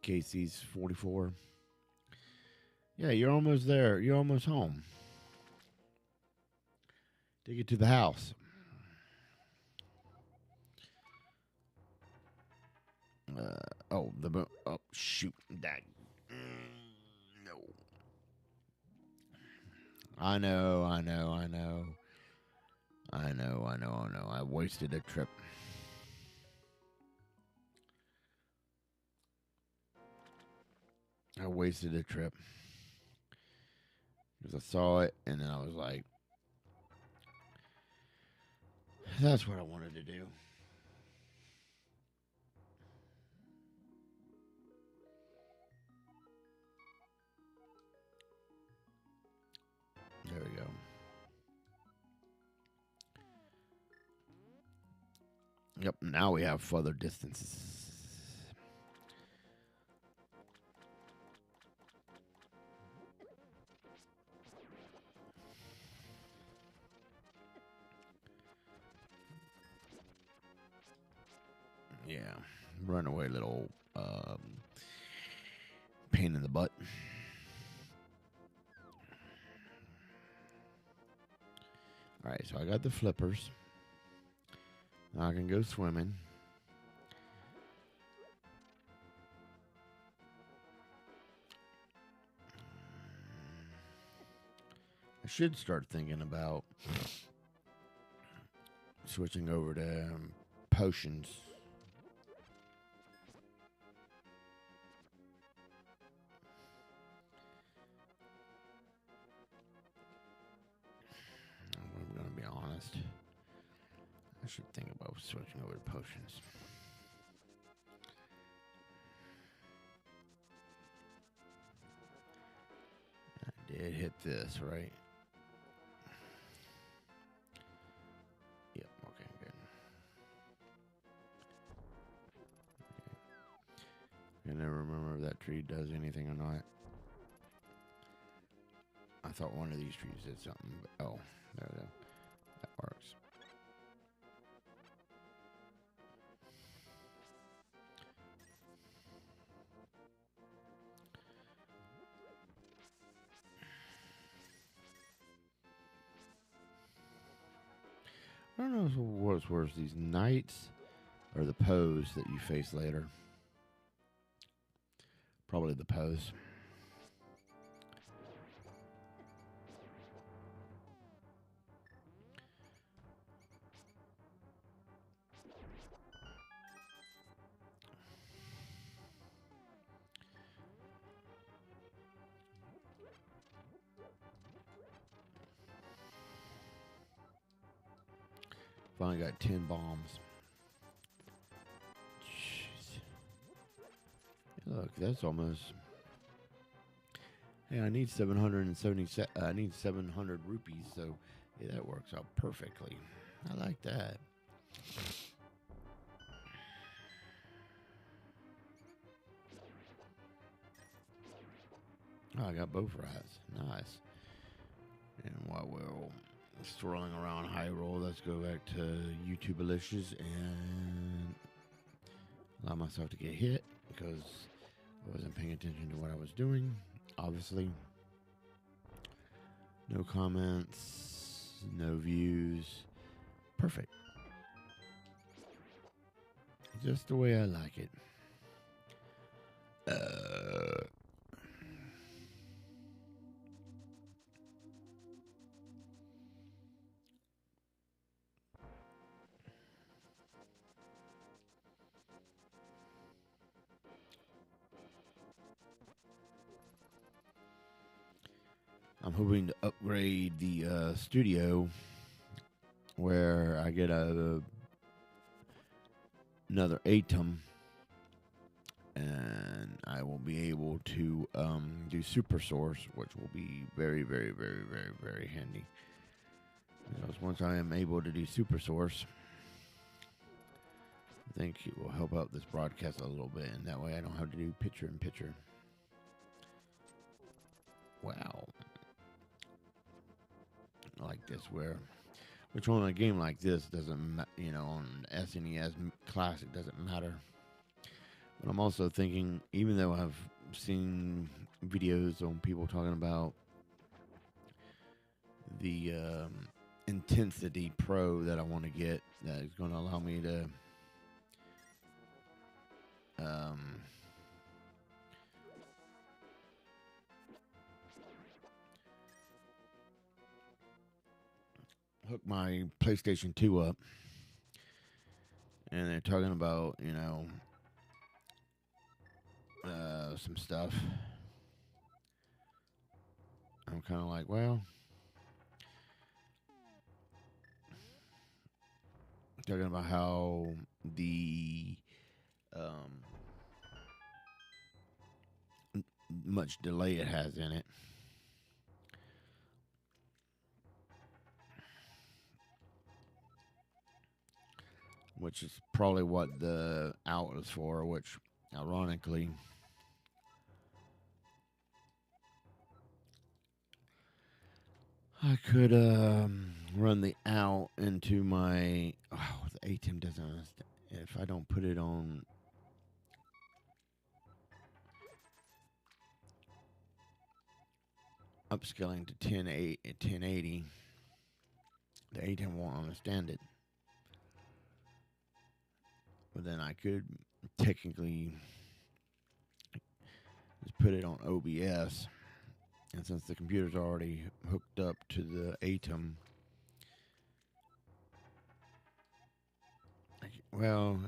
Speaker 1: KC's 44. Yeah, you're almost there. You're almost home. Take it to the house. Oh, shoot. That. No. I know. I wasted a trip. Because I saw it, and then I was like, that's what I wanted to do. There we go. Yep, now we have further distances. Yeah, run away, little pain in the butt. All right, so I got the flippers. Now I can go swimming. I should start thinking about switching over to potions. I'm going to be honest. I should think about switching over to potions. I did hit this, right? Yep, okay, good. I never remember if that tree does anything or not. I thought one of these trees did something, but oh, there we go. That works. I don't know what's worse, these knights or the pose that you face later. Probably the pose. Finally got 10 bombs. Jeez. Look, that's almost. Hey, I need 770. I need 700 rupees, so yeah, that works out perfectly. I like that. Oh, I got both rats. Nice. And while we're strolling around Hyrule, let's go back to YouTubealicious and allow myself to get hit because I wasn't paying attention to what I was doing. Obviously, no comments, no views. Perfect. Just the way I like it. I'm hoping to upgrade the studio where I get another item and I will be able to do Super Source, which will be very, very, very, very, very handy. Because once I am able to do Super Source, I think it will help out this broadcast a little bit, and that way I don't have to do picture-in-picture. Wow. I like this, which on a game like this doesn't, on SNES Classic doesn't matter. But I'm also thinking, even though I've seen videos on people talking about the Intensity Pro that I want to get, that is going to allow me to hook my PlayStation 2 up, and they're talking about, some stuff. I'm kind of like, well, talking about how the much delay it has in it. Which is probably what the out is for, which ironically I could run the out into my the ATEM doesn't understand. If I don't put it on upscaling to 1080, the ATEM won't understand it. But then I could technically just put it on OBS. And since the computer's already hooked up to the ATEM, well,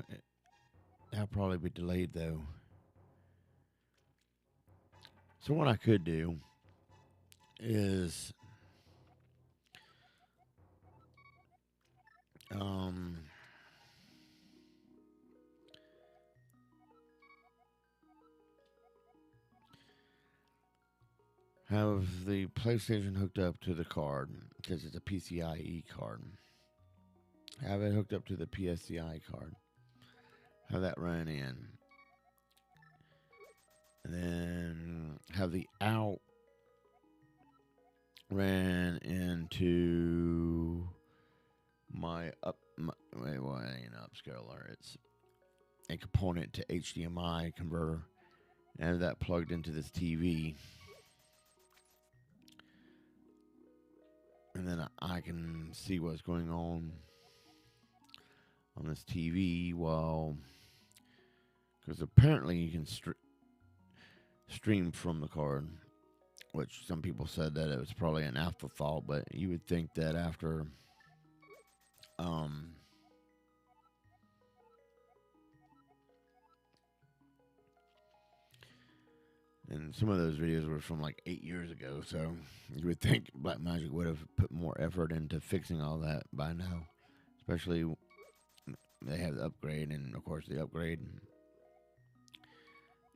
Speaker 1: that'll probably be delayed though. So what I could do is have the PlayStation hooked up to the card because it's a PCIe card. Have it hooked up to the PSCI card. Have that run in. And then have the out ran into my wait, well, it ain't an upscaler. It's a component to HDMI converter, and have that plugged into this TV. And then I can see what's going on this TV while, because apparently you can stream from the card, which some people said that it was probably an afterthought, but you would think that after and some of those videos were from like 8 years ago, so you would think Blackmagic would have put more effort into fixing all that by now, especially they have the upgrade, and of course the upgrade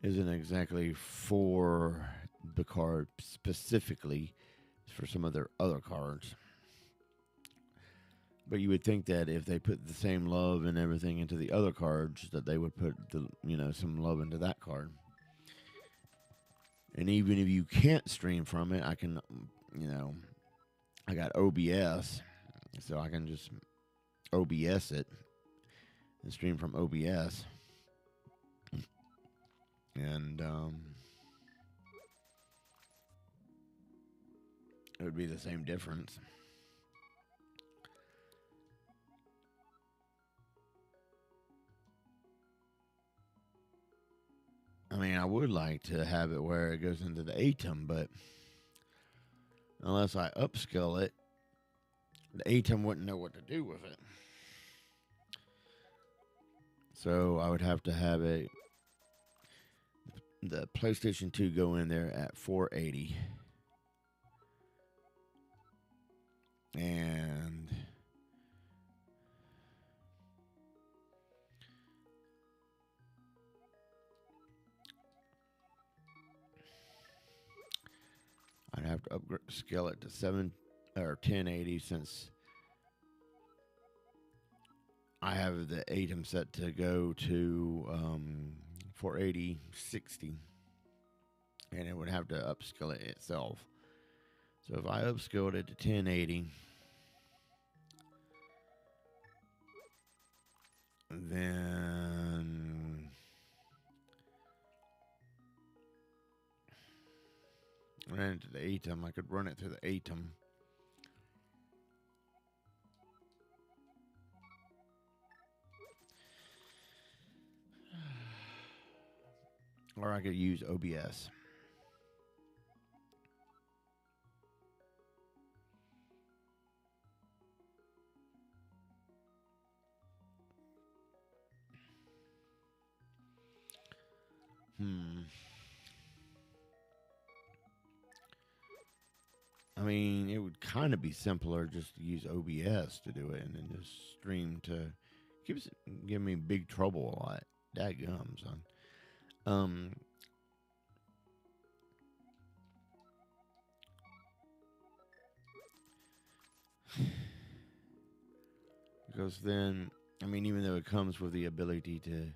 Speaker 1: isn't exactly for the card specifically. It's for some of their other cards. But you would think that if they put the same love and everything into the other cards, that they would put some love into that card. And even if you can't stream from it, I can, I got OBS, so I can just OBS it and stream from OBS. And it would be the same difference. I mean, I would like to have it where it goes into the ATEM, but unless I upscale it, the ATEM wouldn't know what to do with it. So I would have to have the PlayStation 2 go in there at 480. And I'd have to upscale it to 1080 since I have the ATEM set to go to 480 60, and it would have to upscale it itself. So if I upscaled it to 1080, then ran into the ATEM, I could run it through the ATEM. Or I could use OBS. I mean, it would kind of be simpler just to use OBS to do it and then just stream to. Keeps giving me big trouble a lot. Dadgum, son. Because then, I mean, even though it comes with the ability to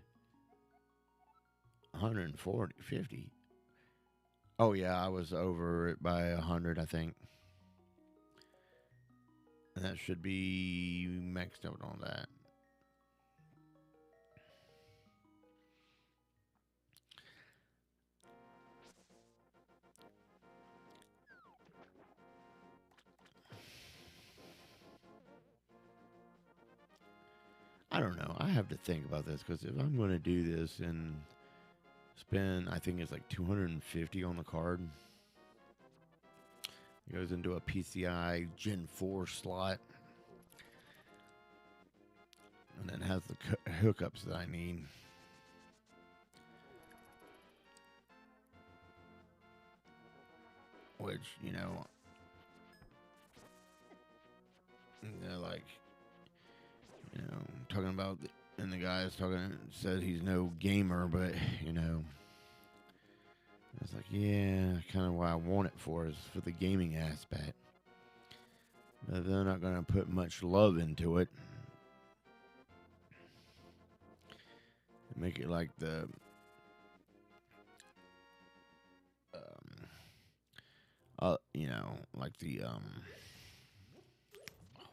Speaker 1: 140, 50. Oh, yeah, I was over it by 100, I think. And that should be maxed out on that. I don't know. I have to think about this because if I'm going to do this and spend, I think it's like 250 on the card. It goes into a PCI Gen 4 slot. And then has the hookups that I need. Which, they're like, talking about, and the guy said he's no gamer, but, it's like, yeah, kind of what I want it for is for the gaming aspect. But they're not going to put much love into it. Make it like the like the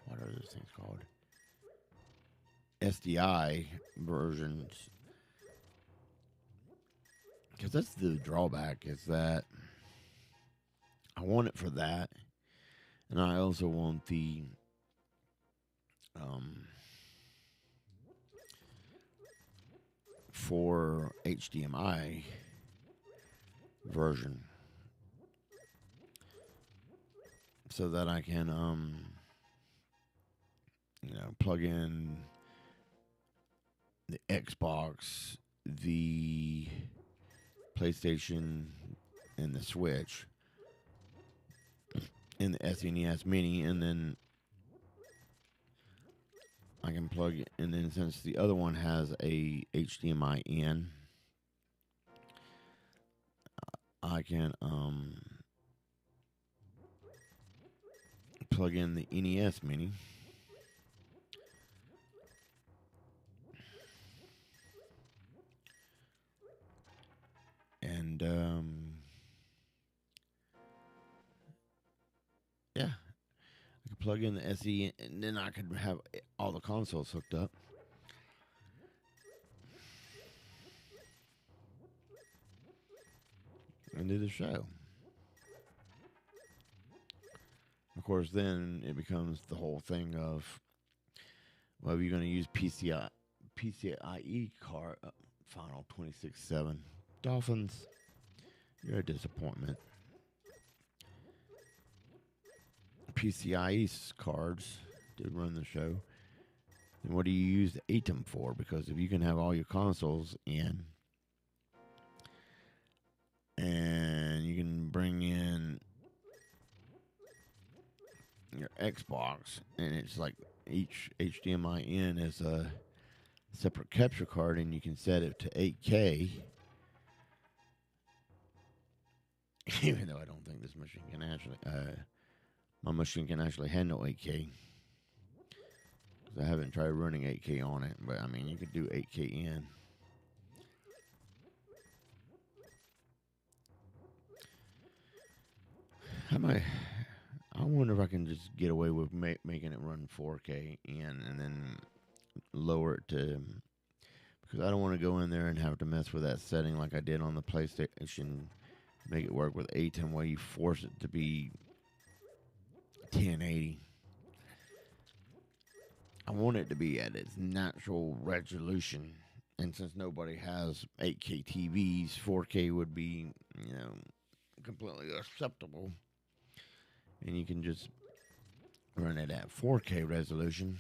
Speaker 1: what are those things called? SDI versions. Because that's the drawback, is that I want it for that, and I also want the um, for HDMI version, so that I can plug in the Xbox, the PlayStation, and the Switch in the SNES Mini, and then I can plug it. And then since the other one has a HDMI in, I can plug in the NES Mini. And yeah, I could plug in the SE, and then I could have all the consoles hooked up. And do the show. Of course, then it becomes the whole thing of, well, you're going to use PCIe card, Final 26.7. Dolphins, you're a disappointment. PCIe cards did run the show. Then what do you use the ATEM for? Because if you can have all your consoles in, and you can bring in your Xbox, and it's like each HDMI in is a separate capture card, and you can set it to 8K. Even though I don't think this machine can actually, my machine can actually handle 8K. Because I haven't tried running 8K on it, but I mean, you could do 8K in. I wonder if I can just get away with making it run 4K in, and then lower it to, because I don't want to go in there and have to mess with that setting like I did on the PlayStation. Make it work with ATEM where you force it to be 1080. I want it to be at its natural resolution. And since nobody has 8K TVs, 4K would be, completely acceptable. And you can just run it at 4K resolution.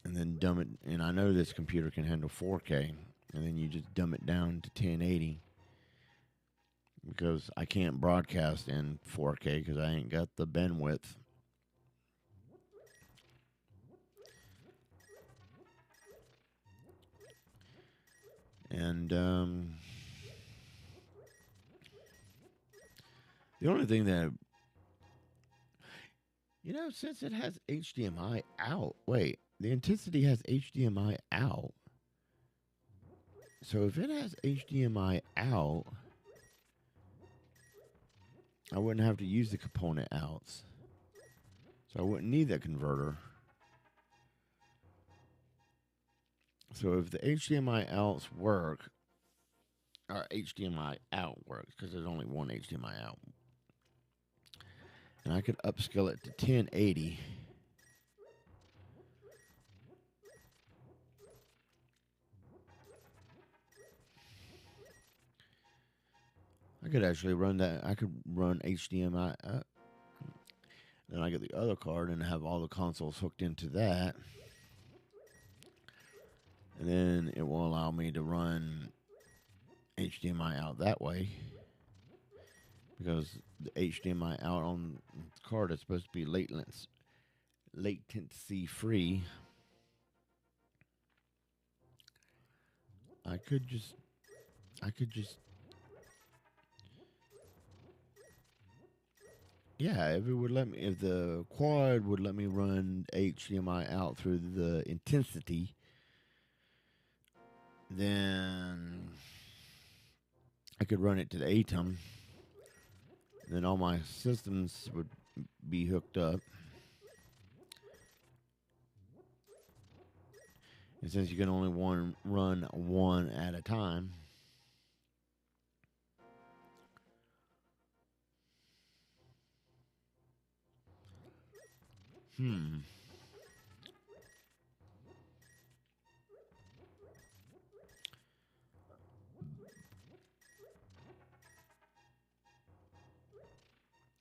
Speaker 1: And then dumb it. And I know this computer can handle 4K. And then you just dumb it down to 1080. Because I can't broadcast in 4K because I ain't got the bandwidth. And the only thing that, since it has HDMI out, wait, the Intensity has HDMI out. So if it has HDMI out, I wouldn't have to use the component outs. So I wouldn't need that converter. So if the HDMI outs work, or HDMI out works, because there's only one HDMI out, and I could upscale it to 1080. I could actually run that. I could run HDMI up. Then I get the other card and have all the consoles hooked into that. And then it will allow me to run HDMI out that way. Because the HDMI out on the card is supposed to be latency free. I could just yeah, if it would let me, if the quad would let me run HDMI out through the Intensity, then I could run it to the ATEM, Then all my systems would be hooked up. And since you can only run one at a time, hmm.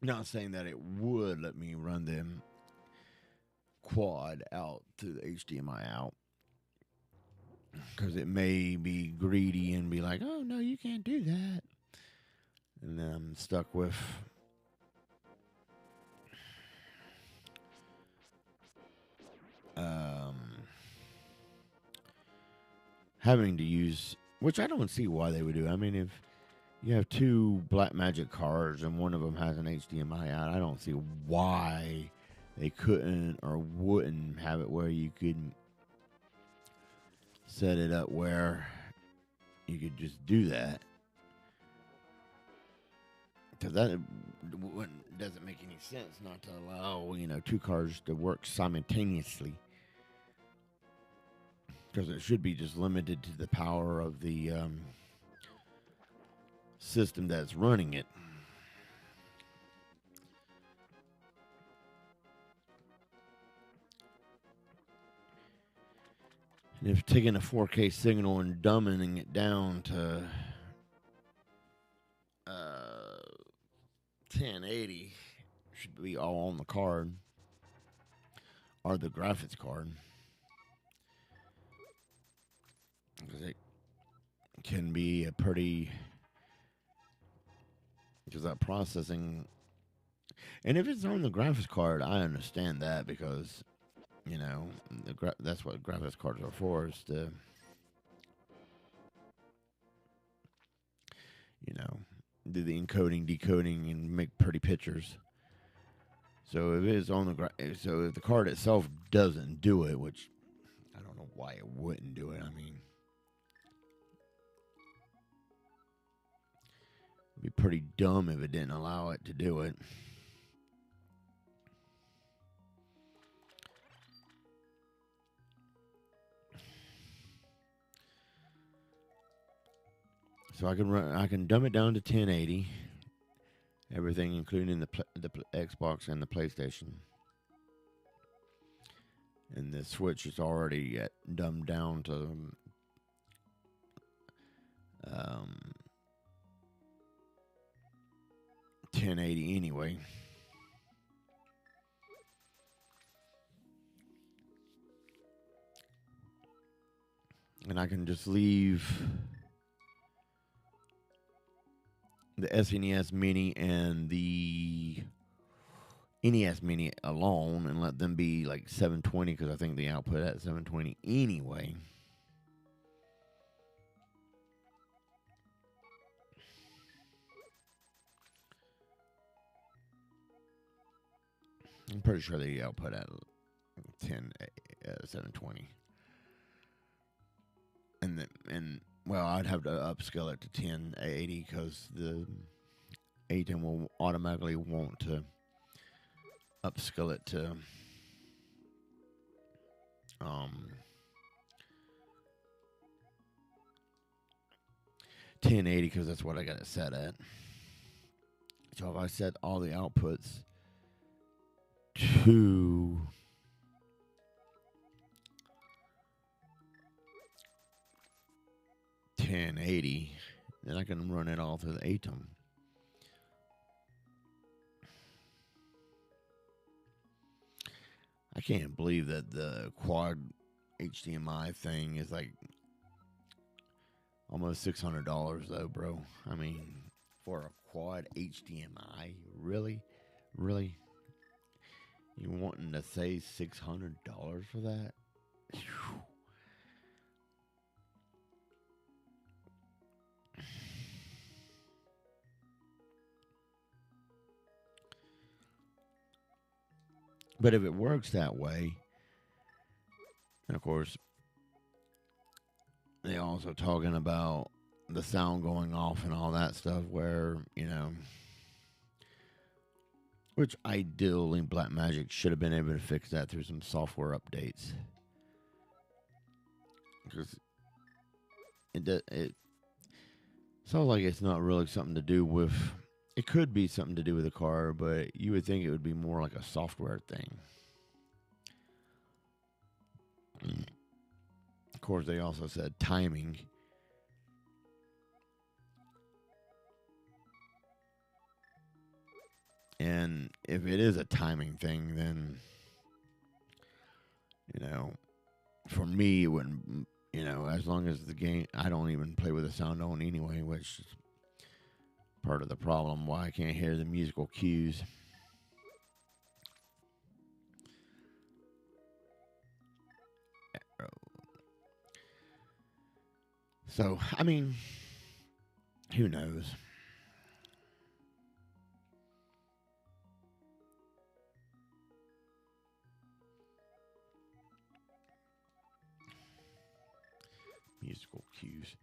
Speaker 1: Not saying that it would let me run them quad out to the HDMI out, because it may be greedy and be like, oh no, you can't do that. And then I'm stuck with having to use, which I don't see why they would do. I mean, if you have two Black Magic cards and one of them has an HDMI out, I don't see why they couldn't or wouldn't have it where you could set it up where you could just do that. Because that doesn't make any sense not to allow, two cards to work simultaneously. Because it should be just limited to the power of the system that's running it. And if taking a 4K signal and dumbing it down to 1080 should be all on the card or the graphics card, because it can be a pretty, because that processing, and if it's on the graphics card, I understand that, because that's what graphics cards are for, is to do the encoding, decoding, and make pretty pictures. So if it is on so if the card itself doesn't do it, which I don't know why it wouldn't do it. I mean, it'd be pretty dumb if it didn't allow it to do it. So I can dumb it down to 1080. Everything, including the Xbox and the PlayStation. And the Switch is already dumbed down to 1080 anyway. And I can just leave the SNES Mini and the NES Mini alone and let them be like 720, because I think the output at 720 anyway. I'm pretty sure the output at 720. And well, I'd have to upscale it to 1080, because the A10 will automatically want to upscale it to 1080, because that's what I got it set at. So if I set all the outputs to 1080, then I can run it all through the ATEM. I can't believe that the quad HDMI thing is like almost $600 though, bro. I mean, for a quad HDMI, really? You wanting to say $600 for that? Whew. But if it works that way, and of course, they also talking about the sound going off and all that stuff, where, Which ideally, Black Magic should have been able to fix that through some software updates. Because it sounds like it's not really something to do with. It could be something to do with the car, but you would think it would be more like a software thing. Of course, they also said timing. And if it is a timing thing, then, for me, it wouldn't, as long as the game, I don't even play with the sound on anyway, which is part of the problem why I can't hear the musical cues. So, I mean, who knows? Musical cues.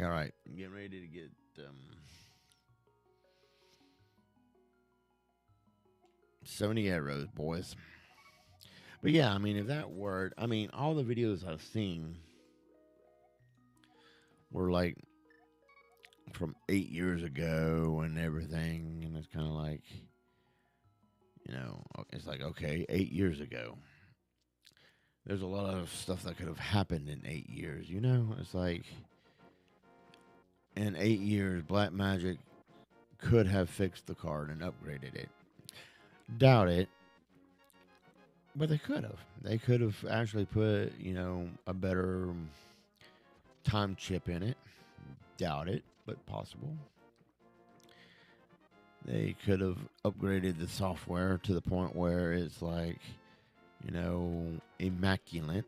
Speaker 1: All right, getting ready to get 70 arrows, boys. But yeah, I mean, if that word, I mean, all the videos I've seen were like from 8 years ago and everything, and it's kind of like, it's like, okay, 8 years ago. There's a lot of stuff that could have happened in 8 years, It's like, in 8 years, Black Magic could have fixed the card and upgraded it. Doubt it, but they could have. They could have actually put, a better time chip in it. Doubt it, but possible. They could have upgraded the software to the point where it's like, immaculate.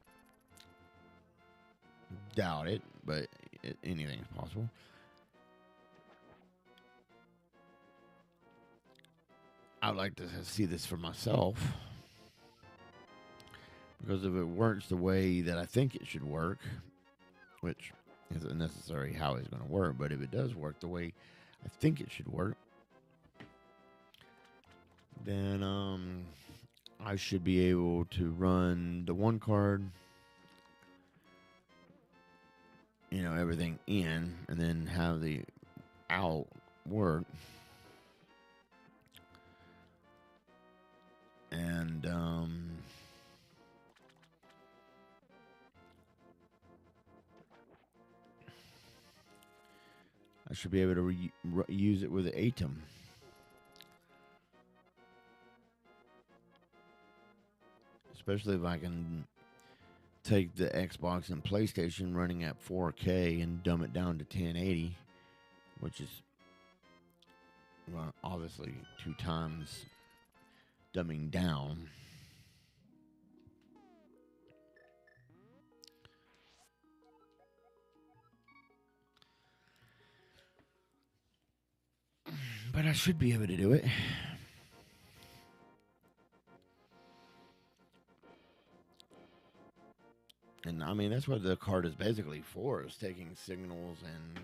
Speaker 1: Doubt it, but anything is possible. I'd like to see this for myself. Because if it works the way that I think it should work, which isn't necessarily how it's going to work, but if it does work the way I think it should work, then I should be able to run the one card, everything in, and then have the out work. And I should be able to use it with the ATEM. Especially if I can take the Xbox and PlayStation running at 4K and dumb it down to 1080, which is, well, obviously 2 times dumbing down. But I should be able to do it. And I mean, that's what the card is basically for, is taking signals and,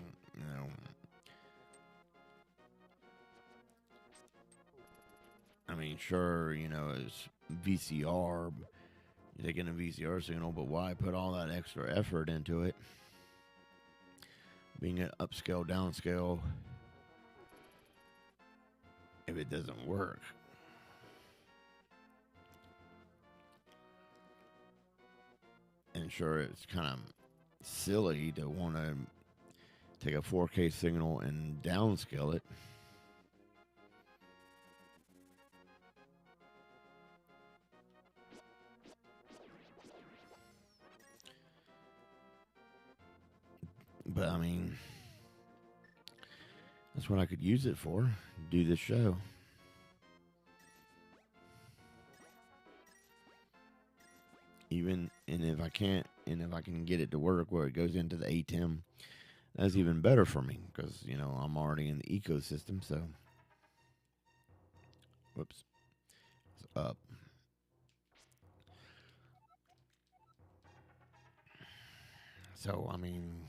Speaker 1: I mean, sure, it's VCR, you're taking a VCR signal, but why put all that extra effort into it? Being an upscale, downscale, if it doesn't work. And sure, it's kind of silly to want to take a 4K signal and downscale it. But I mean, that's what I could use it for. Do this show. Even, and if I can't, and if I can get it to work where it goes into the ATEM, that's even better for me because, I'm already in the ecosystem. So, whoops, it's up. So, I mean,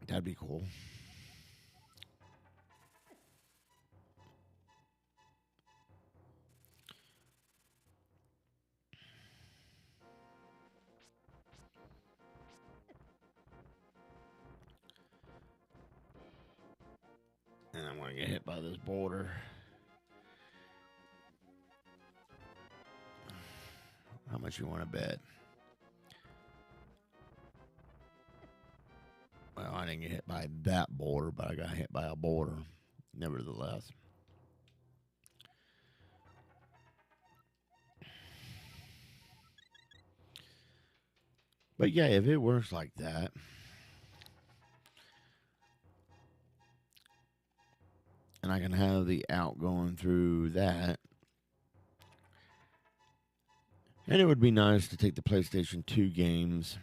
Speaker 1: That'd be cool. And I'm going to get hit by this boulder. How much you want to bet? Well, I didn't get hit by that boulder, but I got hit by a boulder, nevertheless. But yeah, if it works like that, and I can have the out going through that, and it would be nice to take the PlayStation 2 games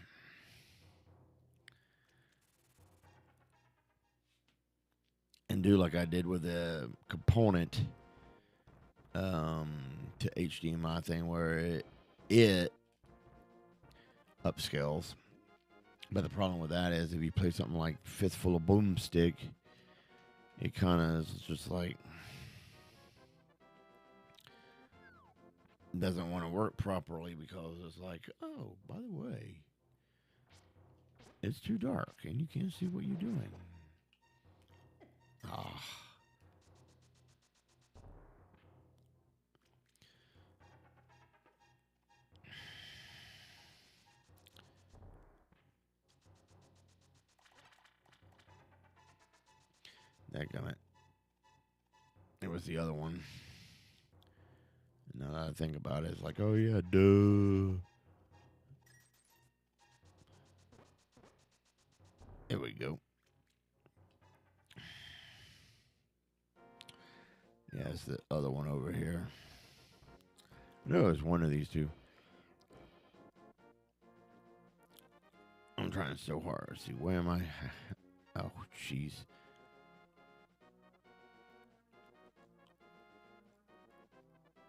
Speaker 1: and do like I did with the component to HDMI thing where it upscales. But the problem with that is if you play something like Fistful of Boomstick, it kind of is just like doesn't want to work properly because it's like, oh, by the way, it's too dark and you can't see what you're doing. Ah. Dadgummit. It was the other one. Now that I think about it, it's like, oh yeah, duh. There we go. Yeah, it's the other one over here. No, it's one of these two. I'm trying so hard. Let's see, where am I? Oh, jeez.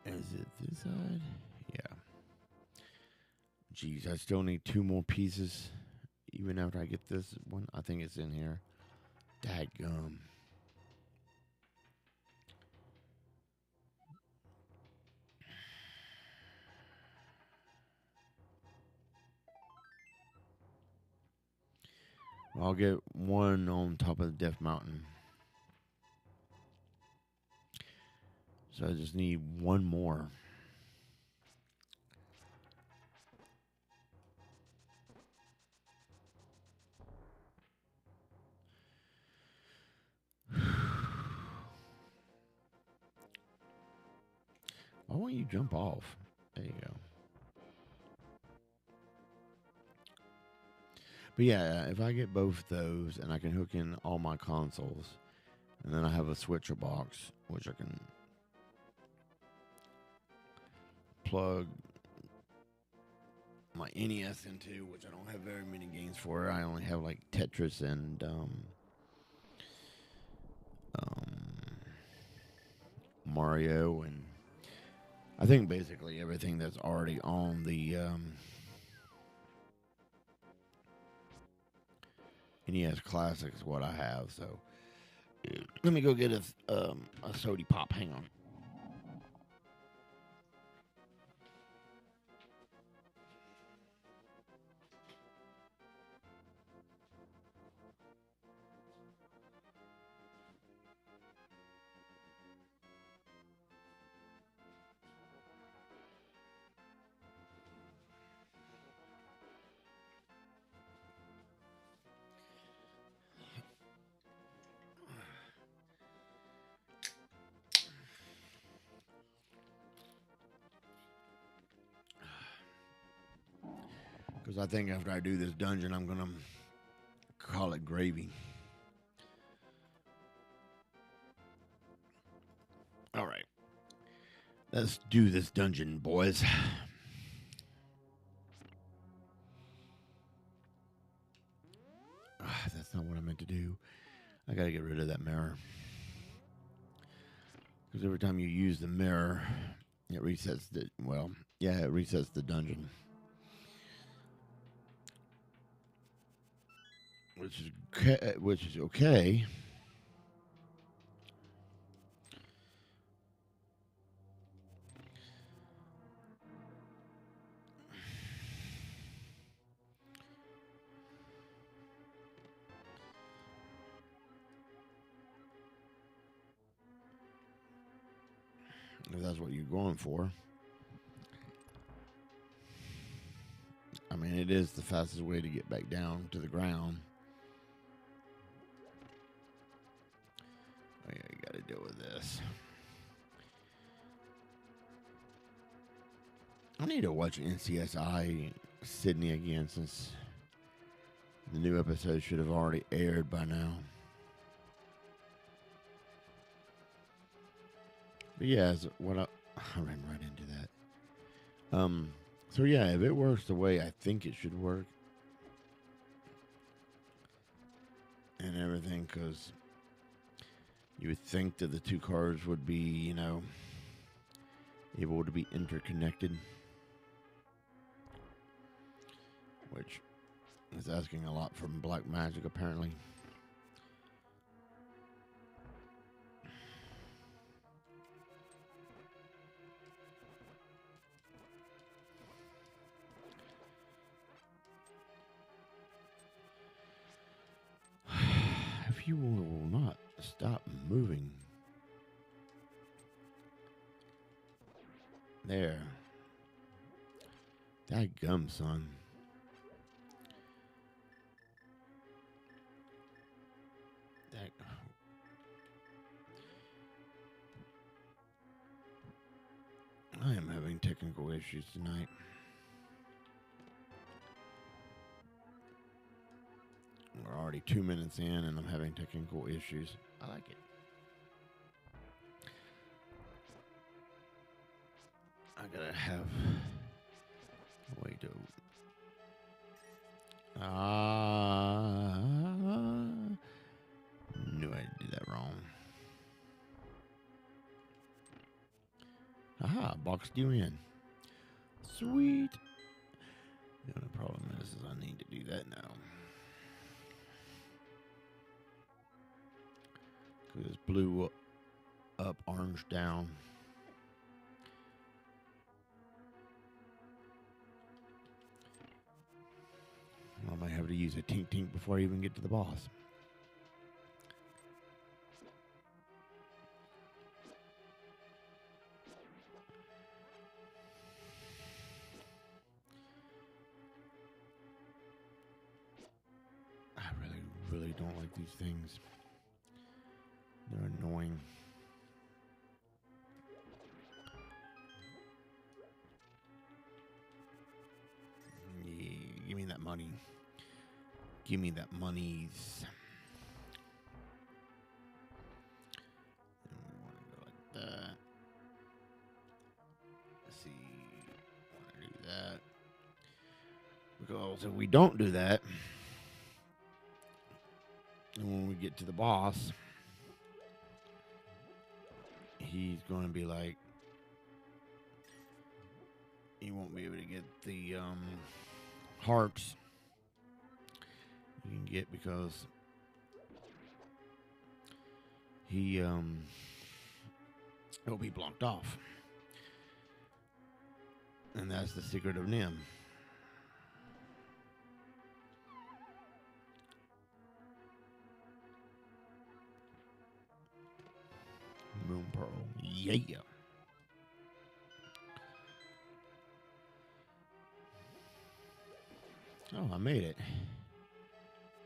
Speaker 1: Is it this side? Yeah. Jeez, I still need 2 more pieces. Even after I get this one, I think it's in here. Dadgum. I'll get one on top of the Death Mountain. So I just need one more. Why won't you jump off? There you go. But yeah, if I get both those and I can hook in all my consoles, and then I have a switcher box, which I can plug my NES into, which I don't have very many games for. I only have like Tetris and Mario, and I think basically everything that's already on the NES Classic is what I have. So let me go get a sody pop. Hang on. Because I think after I do this dungeon, I'm going to call it gravy. All right. Let's do this dungeon, boys. That's not what I meant to do. I got to get rid of that mirror. Because every time you use the mirror, it resets the... Well, yeah, it resets the dungeon. which is okay. If that's what you're going for. I mean, it is the fastest way to get back down to the ground. Oh, yeah, you got to deal with this. I need to watch NCSI Sydney again since the new episode should have already aired by now. But yeah, I ran right into that. So yeah, if it works the way I think it should work and everything, because you would think that the two cars would be, you know, able to be interconnected, which is asking a lot from Black Magic apparently. If you will not stop moving. There. That gum, son. That. I am having technical issues tonight. We're already 2 minutes in and I'm having technical issues. I like it. I gotta have a way to. Knew I did that wrong. Aha, boxed you in. Sweet. The only problem is I need to do that now. Because it's blue up, orange down. I might have to use a tink tink before I even get to the boss. I really don't like these things. They're annoying. Yeah, give me that money. Give me that monies. And we want to go like that. Let's see. Want to do that. Because if we don't do that, and when we get to the boss, he's going to be like, he won't be able to get the hearts you can get because it'll be blocked off. And that's the secret of Nim. Moon Pearl. Yeah. Oh, I made it.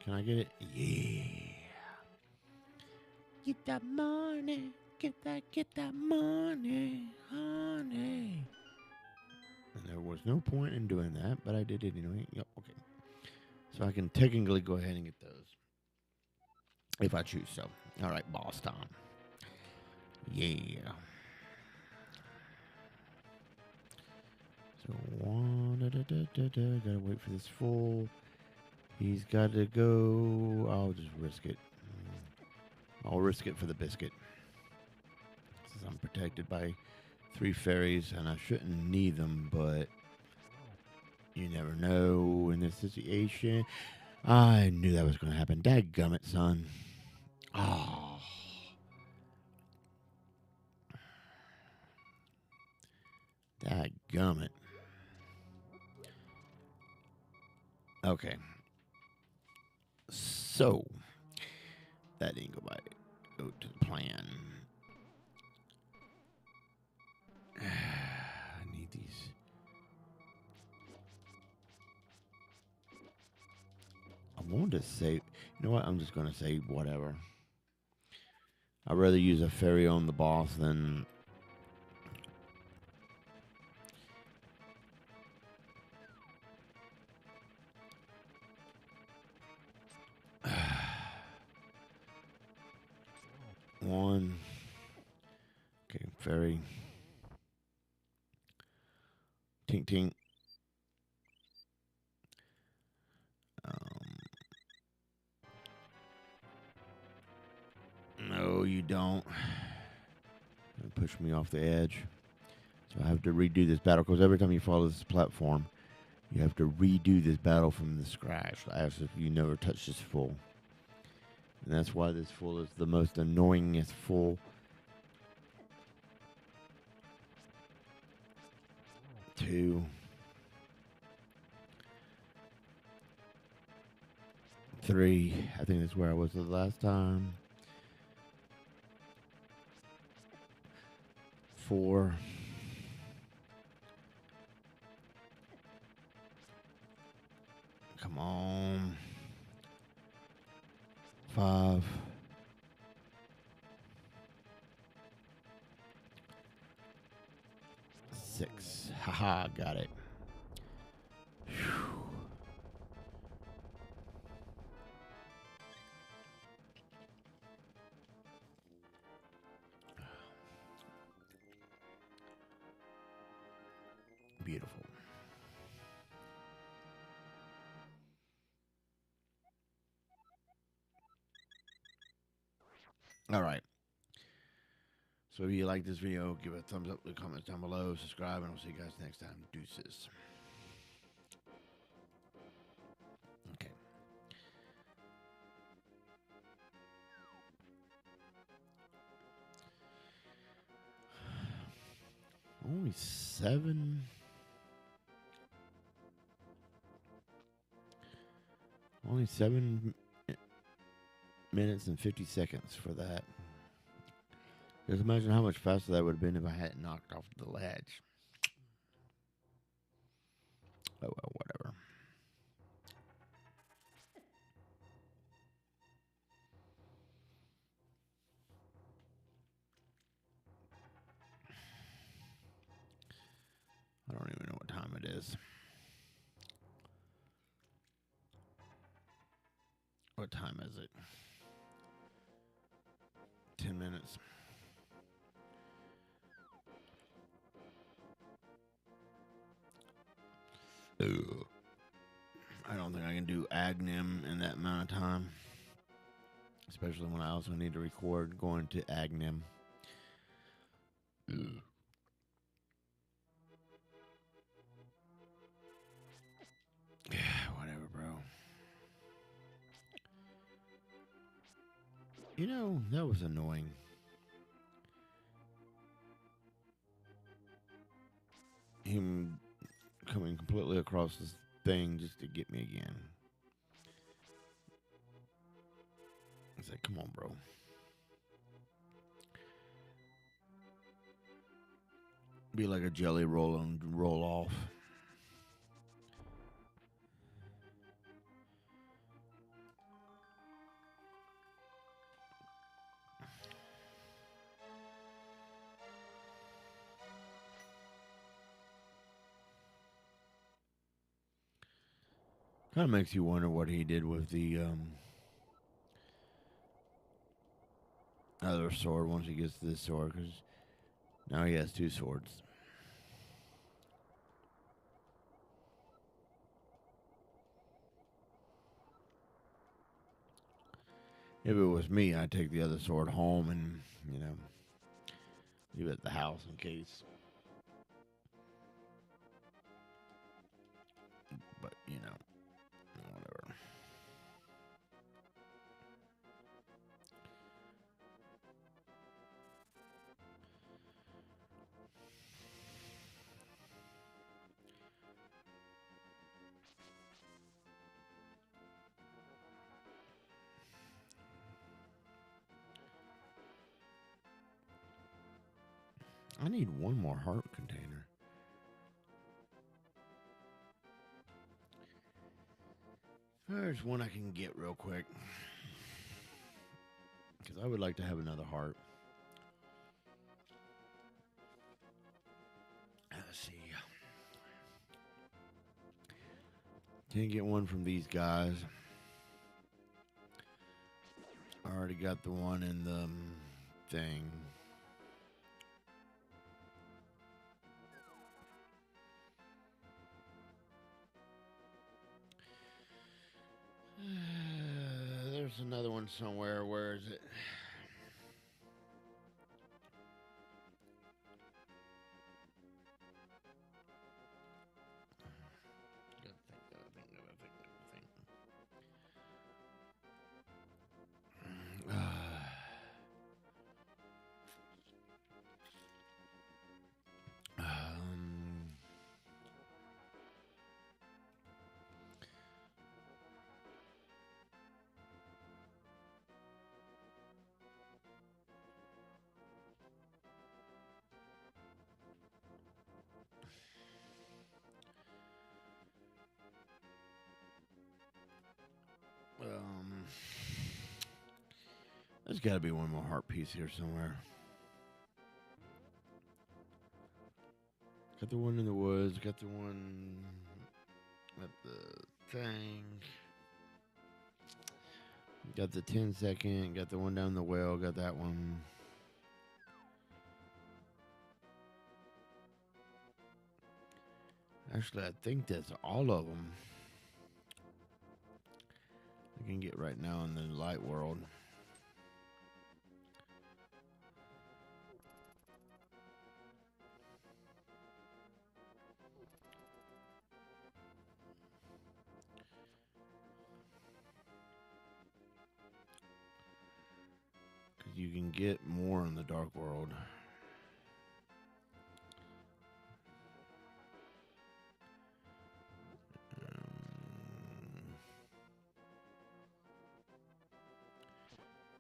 Speaker 1: Can I get it? Yeah. Get that money. Get that money, honey. And there was no point in doing that, but I did it anyway. Yep, okay. So I can technically go ahead and get those. If I choose so. All right, boss time. Yeah. So gotta wait for this full. He's got to go. I'll just risk it. I'll risk it for the biscuit. Since I'm protected by 3 fairies, and I shouldn't need them, but you never know in this situation. I knew that was going to happen. Dadgummit, son. Oh. Dadgummit. Okay. So, that didn't go by. Go to the plan. I need these. I wanted to say, you know what? I'm just going to say whatever. I'd rather use a fairy on the boss than. One. Okay, fairy. Tink tink. No, you don't. Push me off the edge. So I have to redo this battle because every time you follow this platform, you have to redo this battle from the scratch as if you never touched this full. And that's why this full is the most annoyingest full. 2. 3. I think that's where I was the last time. 4. Come on. 5. 6. Haha, got it. Whew. Beautiful. All right. So if you like this video, give it a thumbs up, leave comments down below, subscribe, and I'll see you guys next time. Deuces. Okay. Only 7. Only 7 minutes and 50 seconds for that. Just imagine how much faster that would have been if I hadn't knocked off the ledge. Oh well, whatever. I don't even know what time it is. What time is it? 10 minutes. Ugh. I don't think I can do Agnim in that amount of time. Especially when I also need to record going to Agnim. Ugh. Whatever, bro. You know, that was annoying. Him coming completely across this thing just to get me again. It's like, come on, bro. Be like a jelly roll and roll off. Kind of makes you wonder what he did with the other sword once he gets this sword, because now he has 2 swords. If it was me, I'd take the other sword home and, you know, leave it at the house in case. But, you know, whatever. I need one more heart container. There's one I can get real quick. Because I would like to have another heart. Let's see. Can't get one from these guys. I already got the one in the thing. There's another one somewhere. Where is it? There's got to be one more heart piece here somewhere. Got the one in the woods. Got the one at the thing. Got the 10-second. Got the one down the well. Got that one. Actually, I think that's all of them. I can get right now in the light world. Because you can get more in the dark world.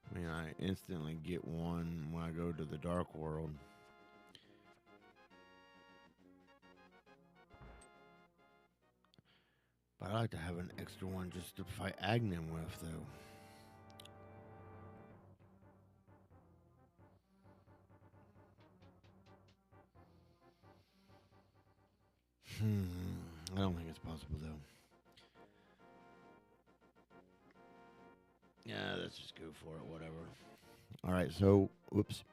Speaker 1: I mean, I instantly get one when I go to the dark world. But I like to have an extra one just to fight Agnem with, though. I don't think it's possible, though. Yeah, let's just go for it, whatever. All right, so, whoops.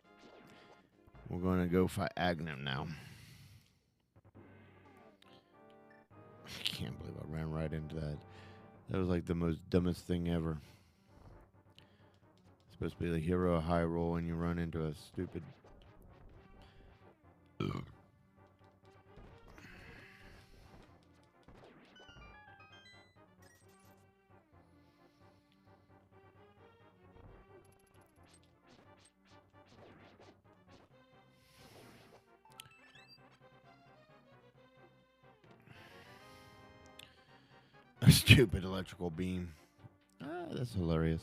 Speaker 1: We're going to go fight Agnem now. I can't believe I ran right into that. That was like the most dumbest thing ever. It's supposed to be the hero of Hyrule, and you run into a stupid... a stupid electrical beam. Ah, that's hilarious.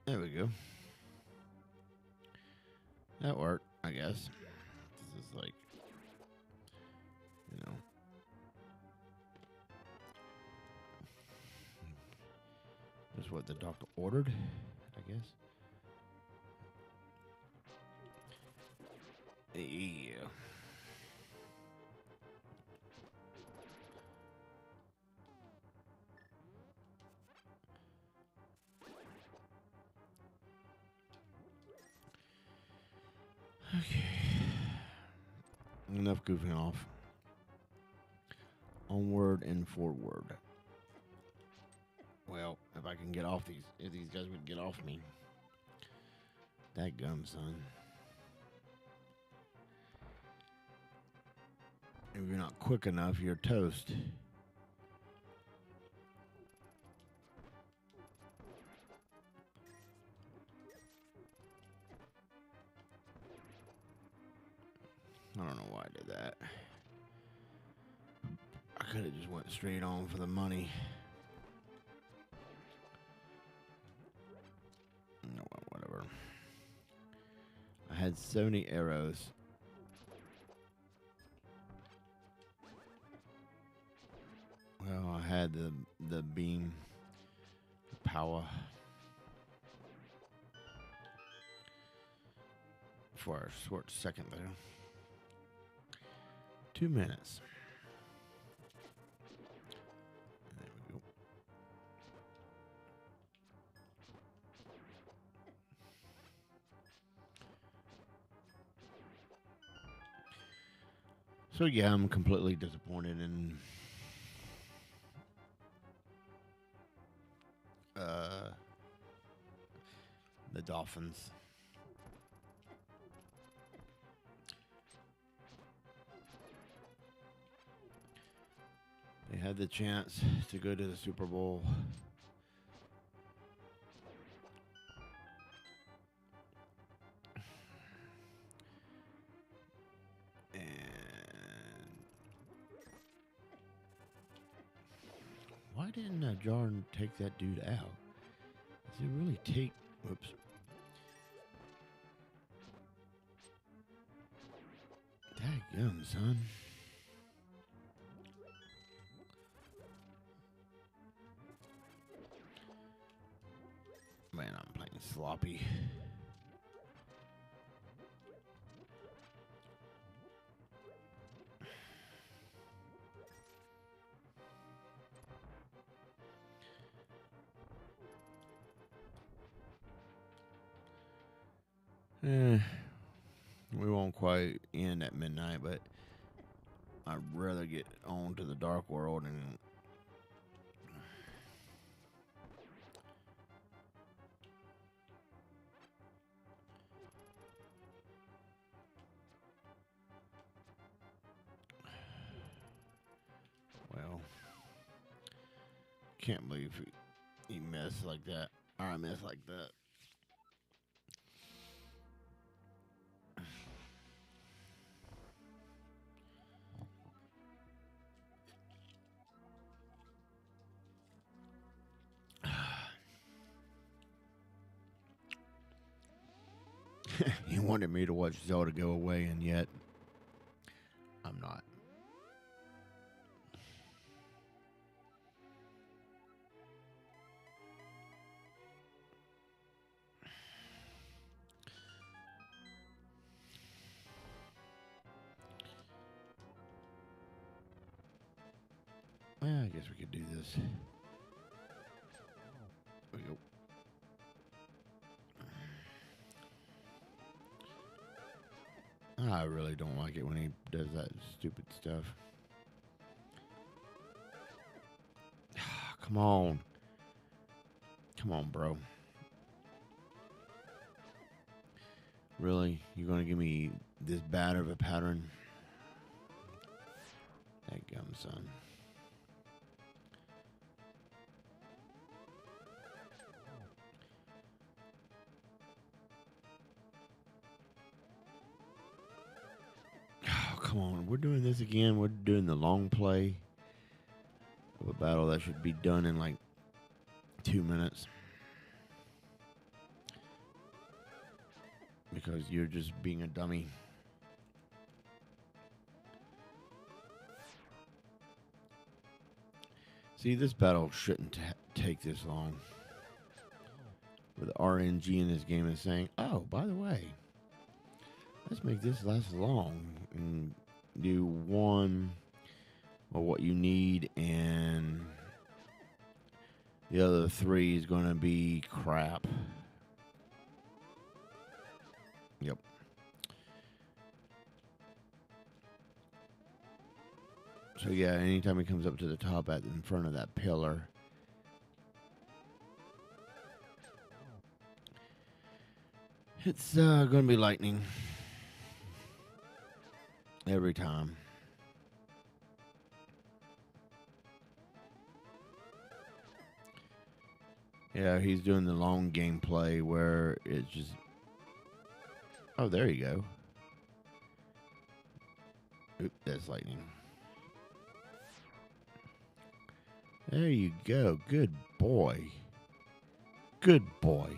Speaker 1: There we go. That worked, I guess. This is like, you know. That's what the doctor ordered, I guess. Yeah. Okay. Enough goofing off. Onward and forward. Well, if I can get off these, if these guys would get off me. Dadgum, son. If you're not quick enough, you're toast. don't know why I did that. I could have just went straight on for the money. No, whatever. I had 70 arrows. Well, I had the beam, the power. For a short second there. 2 minutes. There we go. So yeah, I'm completely disappointed in the Dolphins. They had the chance to go to the Super Bowl. And why didn't Jordan take that dude out? Does it really take... Whoops. Dadgum, son. Man, I'm playing sloppy. We won't quite end at midnight, but I'd rather get on to the dark world and well, can't believe he messed like that. I messed like that. He wanted me to watch Zelda go away, and yet I'm not. Well, I guess we could do this. There we go. I really don't like it when he does that stupid stuff. Come on. Come on, bro. Really? You're going to give me this bad of a pattern? Dadgum, son. Oh, come on. We're doing this again. We're doing the long play of a battle that should be done in like 2 minutes. Because you're just being a dummy. See, this battle shouldn't take this long. With RNG in this game is saying, oh, by the way, let's make this last long and do one of what you need, and the other 3 is going to be crap. Yep. So yeah, anytime he comes up to the top in front of that pillar, it's going to be lightning every time. Yeah, he's doing the long gameplay where it's just... Oh, there you go. Oop, that's lightning. There you go. Good boy. Good boy.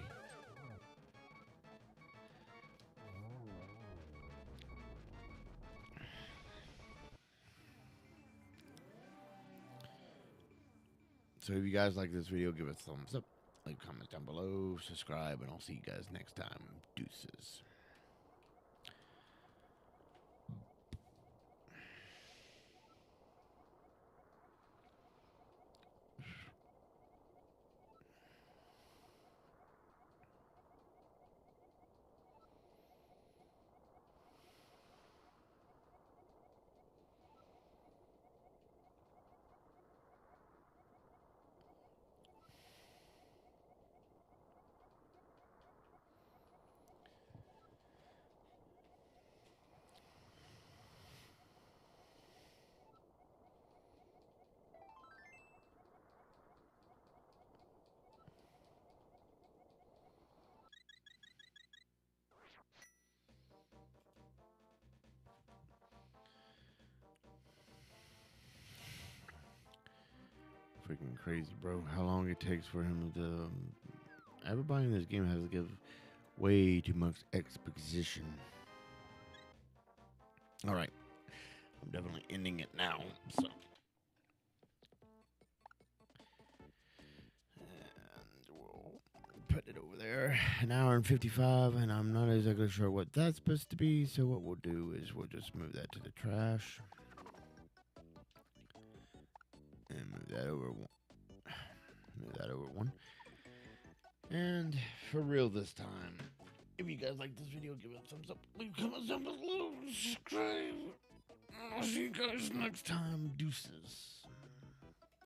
Speaker 1: So if you guys like this video, give it a thumbs up, leave comments down below, subscribe, and I'll see you guys next time. Deuces. Freaking crazy, bro. How long it takes for him to... everybody in this game has to give way too much exposition. Alright. I'm definitely ending it now, so... and we'll put it over there. An hour and 55, and I'm not exactly sure what that's supposed to be, so what we'll do is we'll just move that to the trash. And move that over one. Move that over one. And for real this time, if you guys like this video, give it a thumbs up, leave comments down below, subscribe. I'll see you guys next time. Deuces.